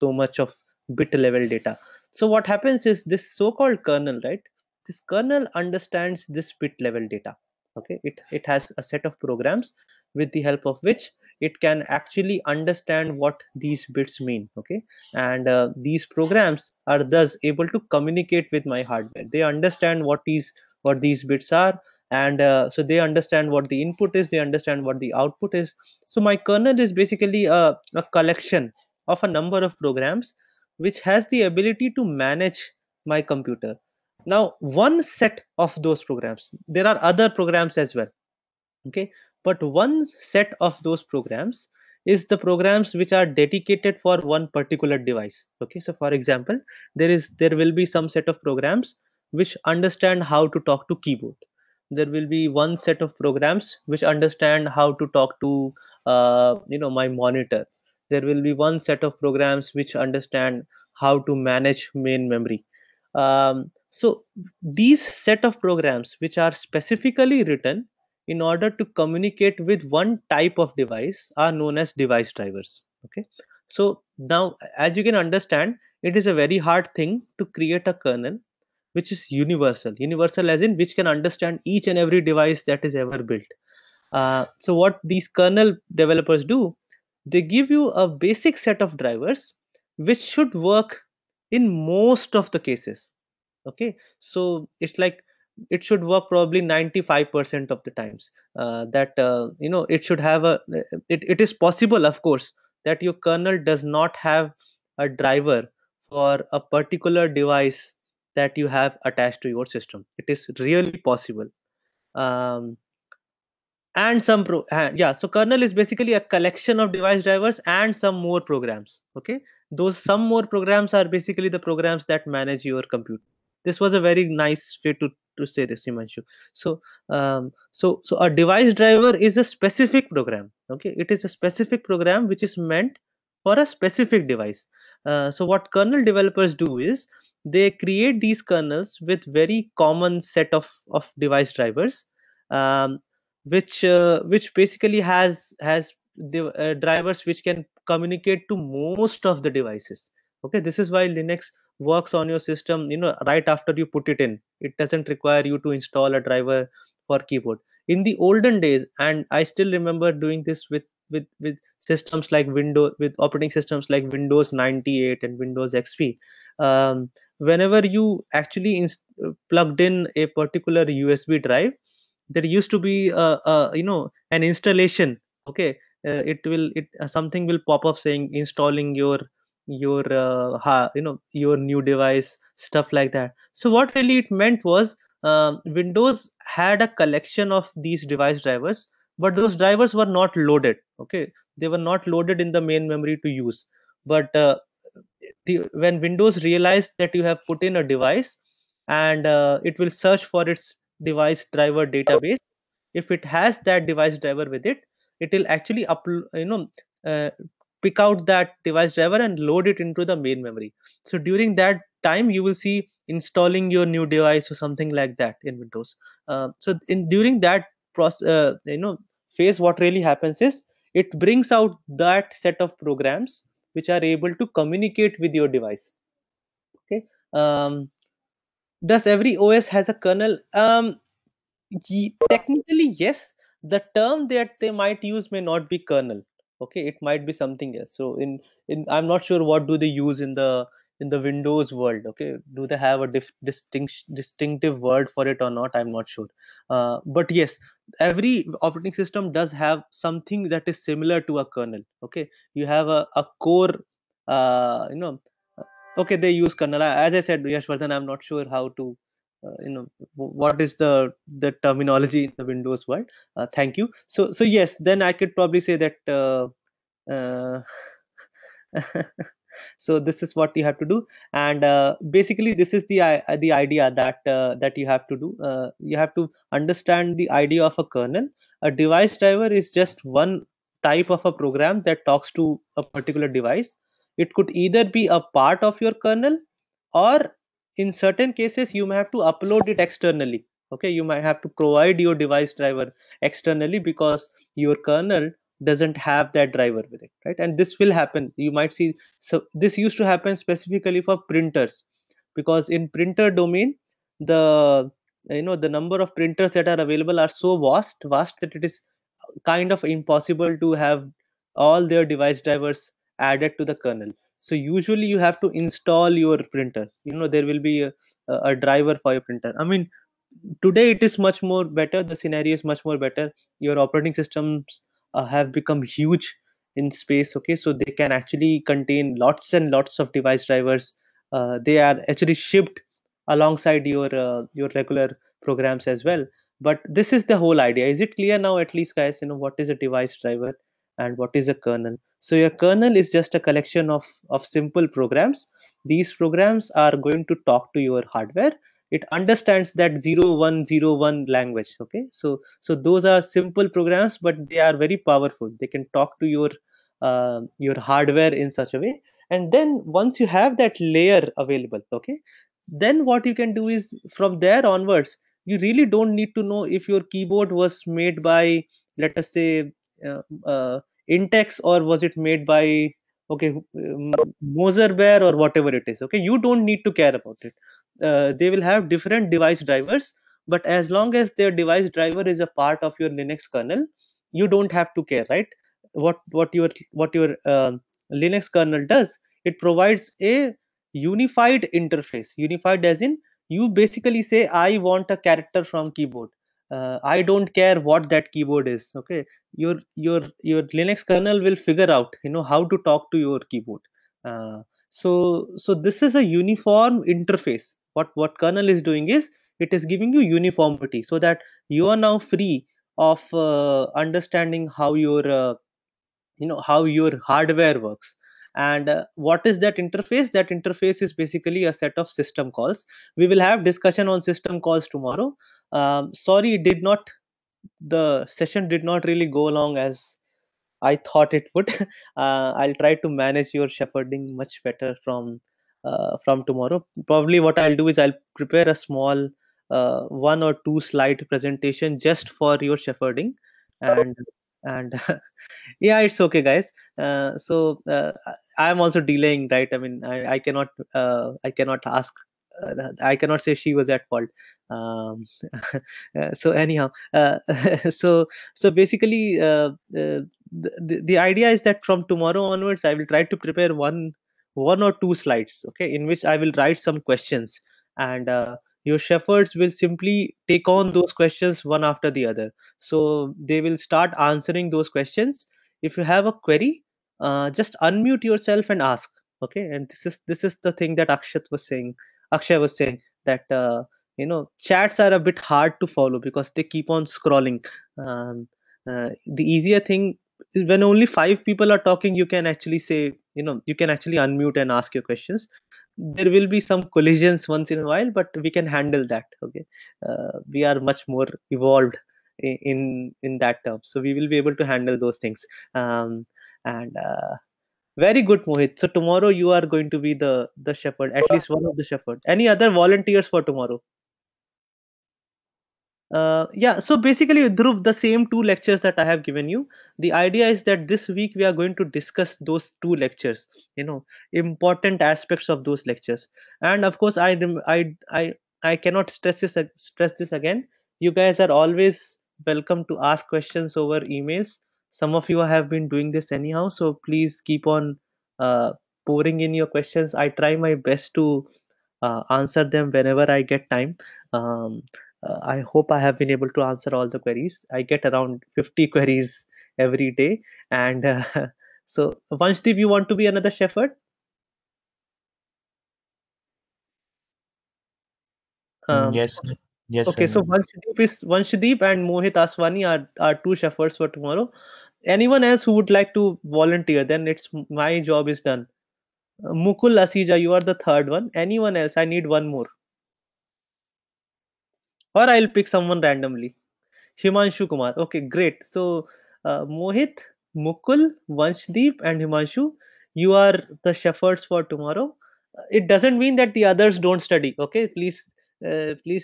[SPEAKER 1] so much of bit level data. So what happens is this so-called kernel, right? This kernel understands this bit level data. Okay, it has a set of programs with the help of which it can actually understand what these bits mean. Okay, and these programs are thus able to communicate with my hardware. They understand what these bits are, and so they understand what the input is, they understand what the output is. So my kernel is basically a collection of a number of programs which has the ability to manage my computer. Now, one set of those programs, there are other programs as well, okay, but one set of those programs is the programs which are dedicated for one particular device. Okay, so for example, there will be some set of programs which understand how to talk to keyboard. There will be one set of programs which understand how to talk to my monitor. There will be one set of programs which understand how to manage main memory. So these set of programs which are specifically written in order to communicate with one type of device are known as device drivers. Okay, so now, as you can understand, it is a very hard thing to create a kernel which is universal as in which can understand each and every device that is ever built. So what these kernel developers do, they give you a basic set of drivers which should work in most of the cases. Okay, so it's like it should work probably 95% of the times. That it should have it is possible, of course, that your kernel does not have a driver for a particular device that you have attached to your system. It is really possible. um, and yeah, so kernel is basically a collection of device drivers and some more programs. Okay, those some more programs are basically the programs that manage your computer. This was a very nice way to say this, Himanshu. So a device driver is a specific program. Okay, it is a specific program which is meant for a specific device. So what kernel developers do is they create these kernels with very common set of device drivers. um, which basically has the drivers which can communicate to most of the devices. Okay, this is why Linux works on your system, right after you put it in. It doesn't require you to install a driver for keyboard. In the olden days, and I still remember doing this with systems like Windows, with operating systems like Windows 98 and Windows XP. Whenever you actually plugged in a particular USB drive, there used to be an installation. Okay, something will pop up saying installing your new device, stuff like that. So what really it meant was, Windows had a collection of these device drivers, but those drivers were not loaded. Okay, they were not loaded in the main memory to use. But when Windows realized that you have put in a device, and it will search for its device driver database. If it has that device driver with it, it will actually uh, pick out that device driver and load it into the main memory. So during that time, you will see installing your new device or something like that in Windows. So in during that process, phase, what really happens is it brings out that set of programs which are able to communicate with your device. Okay. Does every OS has a kernel? Technically, yes. The term that they might use may not be kernel. Okay, it might be something else. So in I'm not sure what do they use in the Windows world. Okay, do they have a distinctive word for it or not? I'm not sure. But yes, every operating system does have something that is similar to a kernel. Okay, you have a core. Uh, you know, okay, they use kernel. As I said, Yashvardhan, I'm not sure how to what is the terminology in the Windows world. Thank you. So yes, then I could probably say that uh, so this is what you have to do. And basically this is the idea that you have to do. You have to understand the idea of a kernel. A device driver is just one type of a program that talks to a particular device. It could either be a part of your kernel, or in certain cases you may have to upload it externally. Okay, you might have to provide your device driver externally because your kernel doesn't have that driver with it, right? And this will happen, you might see. So this used to happen specifically for printers, because in printer domain, the the number of printers that are available are so vast that it is kind of impossible to have all their device drivers added to the kernel. So usually you have to install your printer. There will be a driver for your printer. I mean, today it is much more better. The scenario is much more better. Your operating systems have become huge in space. Okay, so they can actually contain lots and lots of device drivers. They are actually shipped alongside your regular programs as well. But this is the whole idea. Is it clear now, at least, guys? What is a device driver and what is a kernel? So your kernel is just a collection of simple programs. These programs are going to talk to your hardware. It understands that 0101 language. Okay, so those are simple programs, but they are very powerful. They can talk to your hardware in such a way. And then once you have that layer available, okay, then what you can do is, from there onwards, you really don't need to know if your keyboard was made by, let us say, uh, uh, Intex, or was it made by, okay, Mozart or whatever it is. Okay, you don't need to care about it. They will have different device drivers, but as long as their device driver is a part of your Linux kernel, you don't have to care, right? What your Linux kernel does, it provides a unified interface. Unified as in, you basically say, I want a character from keyboard. I don't care what that keyboard is. Okay, your Linux kernel will figure out how to talk to your keyboard. So this is a uniform interface. What kernel is doing is, it is giving you uniformity, so that you are now free of understanding how your hardware works. And what is that interface? That interface is basically a set of system calls. We will have discussion on system calls tomorrow. Sorry, the session did not really go along as I thought it would. I'll try to manage your shepherding much better from tomorrow. Probably what I'll do is I'll prepare a small 1 or 2 slide presentation just for your shepherding, and yeah, it's okay, guys. I am also delaying, right? I mean, I cannot ask, I cannot say she was at fault. Um, so anyhow, so basically, the idea is that from tomorrow onwards, I will try to prepare one or two slides, okay, in which I will write some questions, and your shepherds will simply take on those questions one after the other. So they will start answering those questions. If you have a query, just unmute yourself and ask. Okay, and this is the thing that Akshay was saying, that chats are a bit hard to follow because they keep on scrolling. The easier thing is when only 5 people are talking, you can actually say, you can actually unmute and ask your questions. There will be some collisions once in a while, but we can handle that. Okay, we are much more evolved in that term, so we will be able to handle those things. And Very good, Mohit. So tomorrow you are going to be the shepherd, at least one of the shepherd. Any other volunteers for tomorrow? Yeah, so basically, Dhruv, the same 2 lectures that I have given you, the idea is that this week we are going to discuss those 2 lectures, important aspects of those lectures. And of course, I cannot stress this again. You guys are always welcome to ask questions over emails. Some of you have been doing this anyhow, so please keep on pouring in your questions. I try my best to answer them whenever I get time. Um, I hope I have been able to answer all the queries. I get around 50 queries every day. And so, Vanshdeep, you want to be another shepherd?
[SPEAKER 5] Yes, sir. Yes,
[SPEAKER 1] Okay,
[SPEAKER 5] sir.
[SPEAKER 1] so Vanshdeep and Mohit Aswani are 2 shepherds for tomorrow. Anyone else who would like to volunteer, then it's my job is done. Mukul Asija, you are the 3rd one. Anyone else? I need one more. Or I'll pick someone randomly. Himanshu Kumar. Okay, great. So, Mohit, Mukul, Vanshdeep, and Himanshu, you are the shepherds for tomorrow. It doesn't mean that the others don't study. Okay, please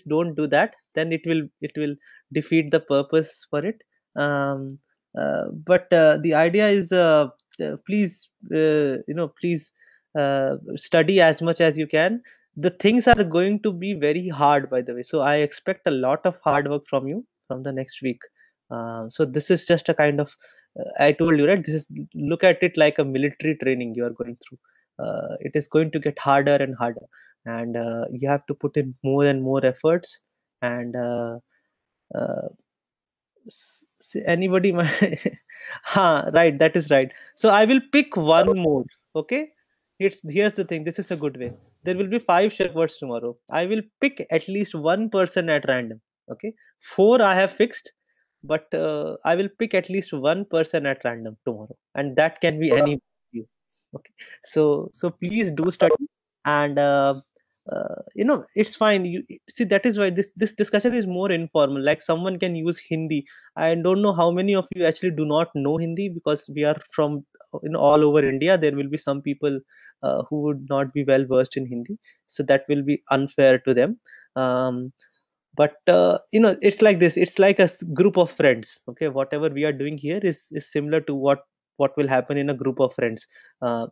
[SPEAKER 1] don't do that. Then it will defeat the purpose for it. But the idea is, please study as much as you can. The things are going to be very hard, by the way. So I expect a lot of hard work from you from the next week. So this is just a kind of, I told you, right? This is, look at it like a military training you are going through. It is going to get harder and harder, and you have to put in more and more efforts. And uh, anybody right, that is right. So I will pick one more. Okay, here's the thing, this is a good way. There will be 5 shepherds tomorrow. I will pick at least one person at random. Okay, 4 I have fixed, but I will pick at least one person at random tomorrow, and that can be any of you. Okay, so please do study. And it's fine. You see, that is why this discussion is more informal. Like, someone can use Hindi. I don't know how many of you actually do not know Hindi, because we are from all over India. There will be some people who would not be well versed in Hindi, so that will be unfair to them. But it's like this. It's like a group of friends. Okay, whatever we are doing here is similar to what will happen in a group of friends.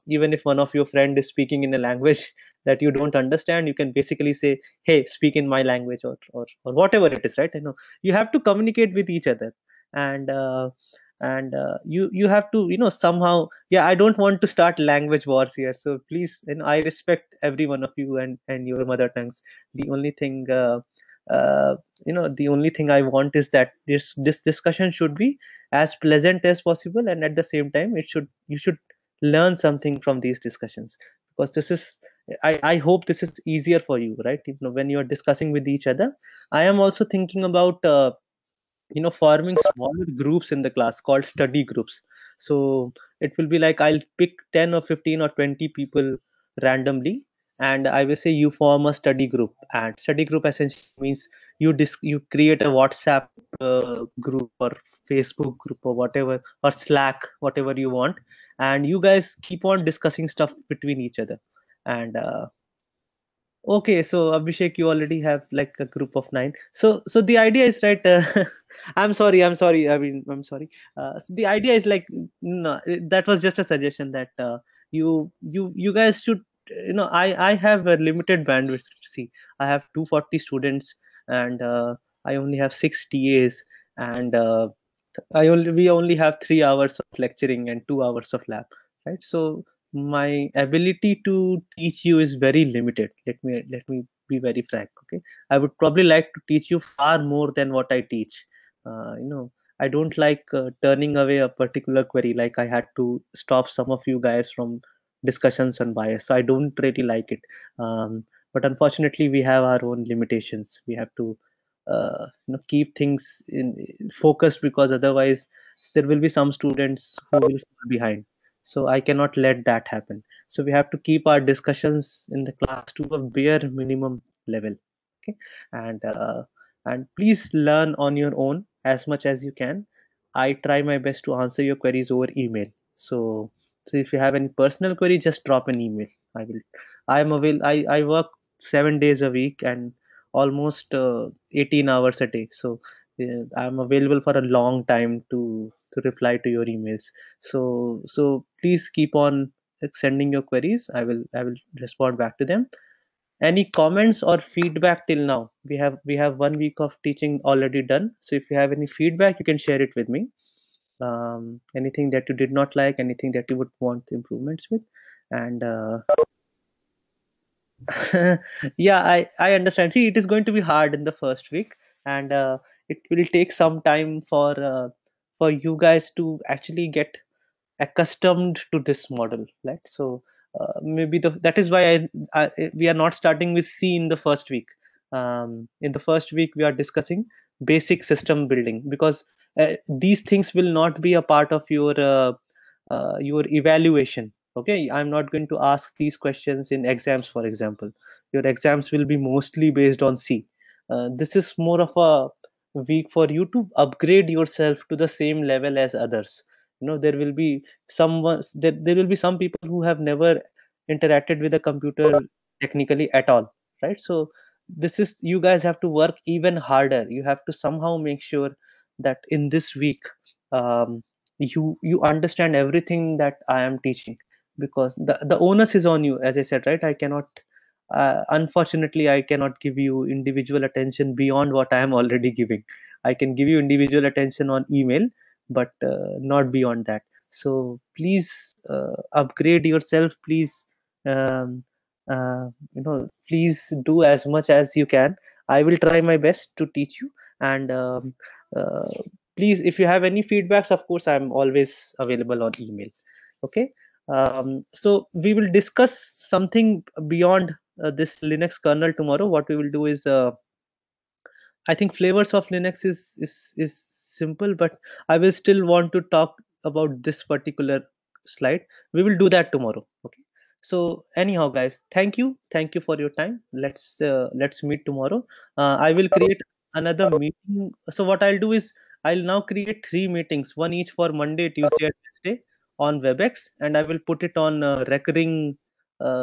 [SPEAKER 1] Even if one of your friend is speaking in a language that you don't understand, you can basically say, hey, speak in my language, or whatever it is, right? You have to communicate with each other. And you have to somehow, yeah, I don't want to start language wars here, so please, I respect every one of you and your mother tongues. The only thing the only thing I want is that this discussion should be as pleasant as possible, and at the same time, you should learn something from these discussions, because this is, I hope this is easier for you, right? When you are discussing with each other. I am also thinking about forming smaller groups in the class called study groups. So it will be like, I'll pick 10 or 15 or 20 people randomly, and I will say, you form a study group. And study group essentially means you create a WhatsApp group, or Facebook group, or whatever, or Slack, whatever you want, and you guys keep on discussing stuff between each other. And Okay, so Abhishek, you already have like a group of 9. So the idea is right. I'm sorry. I'm sorry. I mean, I'm sorry. So the idea is like, no, that was just a suggestion that you guys should. I have a limited bandwidth. See, I have 240 students, and I only have 6 TAs, and we only have 3 hours of lecturing and 2 hours of lab, right? So my ability to teach you is very limited. Let me be very frank. Okay, I would probably like to teach you far more than what I teach. I don't like turning away a particular query. Like I had to stop some of you guys from discussions on bias. So I don't really like it. But unfortunately, we have our own limitations. We have to keep things in focused, because otherwise there will be some students who will fall behind. So I cannot let that happen. So we have to keep our discussions in the class to a bare minimum level. Okay, and please learn on your own as much as you can. I try my best to answer your queries over email. So if you have any personal query, just drop an email. I work 7 days a week and almost 18 hours a day. So I'm available for a long time to reply to your emails. So please keep on sending your queries. I will respond back to them. Any comments or feedback till now? We have 1 week of teaching already done. So if you have any feedback, you can share it with me. Anything that you did not like, anything that you would want improvements with, and yeah, I understand. See, it is going to be hard in the first week, and it will take some time for you guys to actually get accustomed to this model, right? So maybe that is why we are not starting with C in the first week. In the first week, we are discussing basic system building, because these things will not be a part of your evaluation. Okay, I'm not going to ask these questions in exams, for example. Your exams will be mostly based on C. This is more of a week for you to upgrade yourself to the same level as others. There will be there will be some people who have never interacted with a computer technically at all, right? So this is, you guys have to work even harder. You have to somehow make sure that in this week, you understand everything that I am teaching, because the onus is on you, as I said, right? I cannot unfortunately, I cannot give you individual attention beyond what I am already giving. I can give you individual attention on email, but not beyond that. So please upgrade yourself. Please, um, please do as much as you can. I will try my best to teach you. And uh, please, if you have any feedbacks, of course, I'm always available on email. Okay. So we will discuss something beyond this Linux kernel tomorrow. What we will do is, I think flavors of Linux is simple, but I will still want to talk about this particular slide. We will do that tomorrow. Okay. So anyhow, guys, thank you for your time. Let's meet tomorrow. I will create another meeting. So what I'll do is, I'll now create 3 meetings, one each for Monday, Tuesday, and Wednesday on WebEx, and I will put it on recurring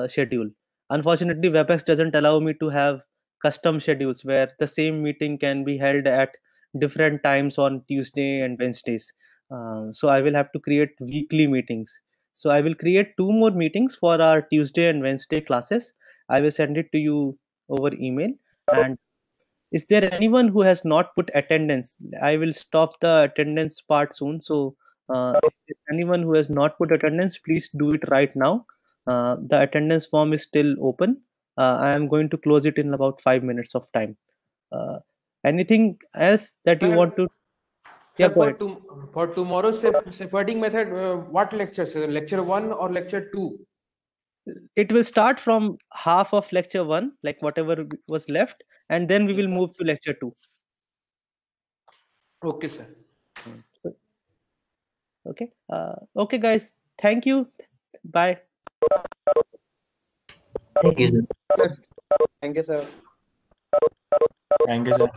[SPEAKER 1] schedule. Unfortunately, WebEx doesn't allow me to have custom schedules where the same meeting can be held at different times on Tuesday and Wednesdays. So I will have to create weekly meetings. So I will create 2 more meetings for our Tuesday and Wednesday classes. I will send it to you over email. And is there anyone who has not put attendance? I will stop the attendance part soon. So if there's anyone who has not put attendance, please do it right now. The attendance form is still open. I am going to close it in about 5 minutes of time. Uh, Anything else that you want to? Yeah,
[SPEAKER 4] Sir,
[SPEAKER 1] go ahead.
[SPEAKER 4] for tomorrow's shepherding method, what lecture, sir? Lecture 1 or lecture 2?
[SPEAKER 1] It will start from half of lecture 1, like whatever was left, and then we will move to lecture 2.
[SPEAKER 4] Okay, sir.
[SPEAKER 1] Okay. Okay, guys. Thank you. Bye.
[SPEAKER 14] Thank you, sir.
[SPEAKER 6] Thank you, sir.
[SPEAKER 5] Thank you, sir.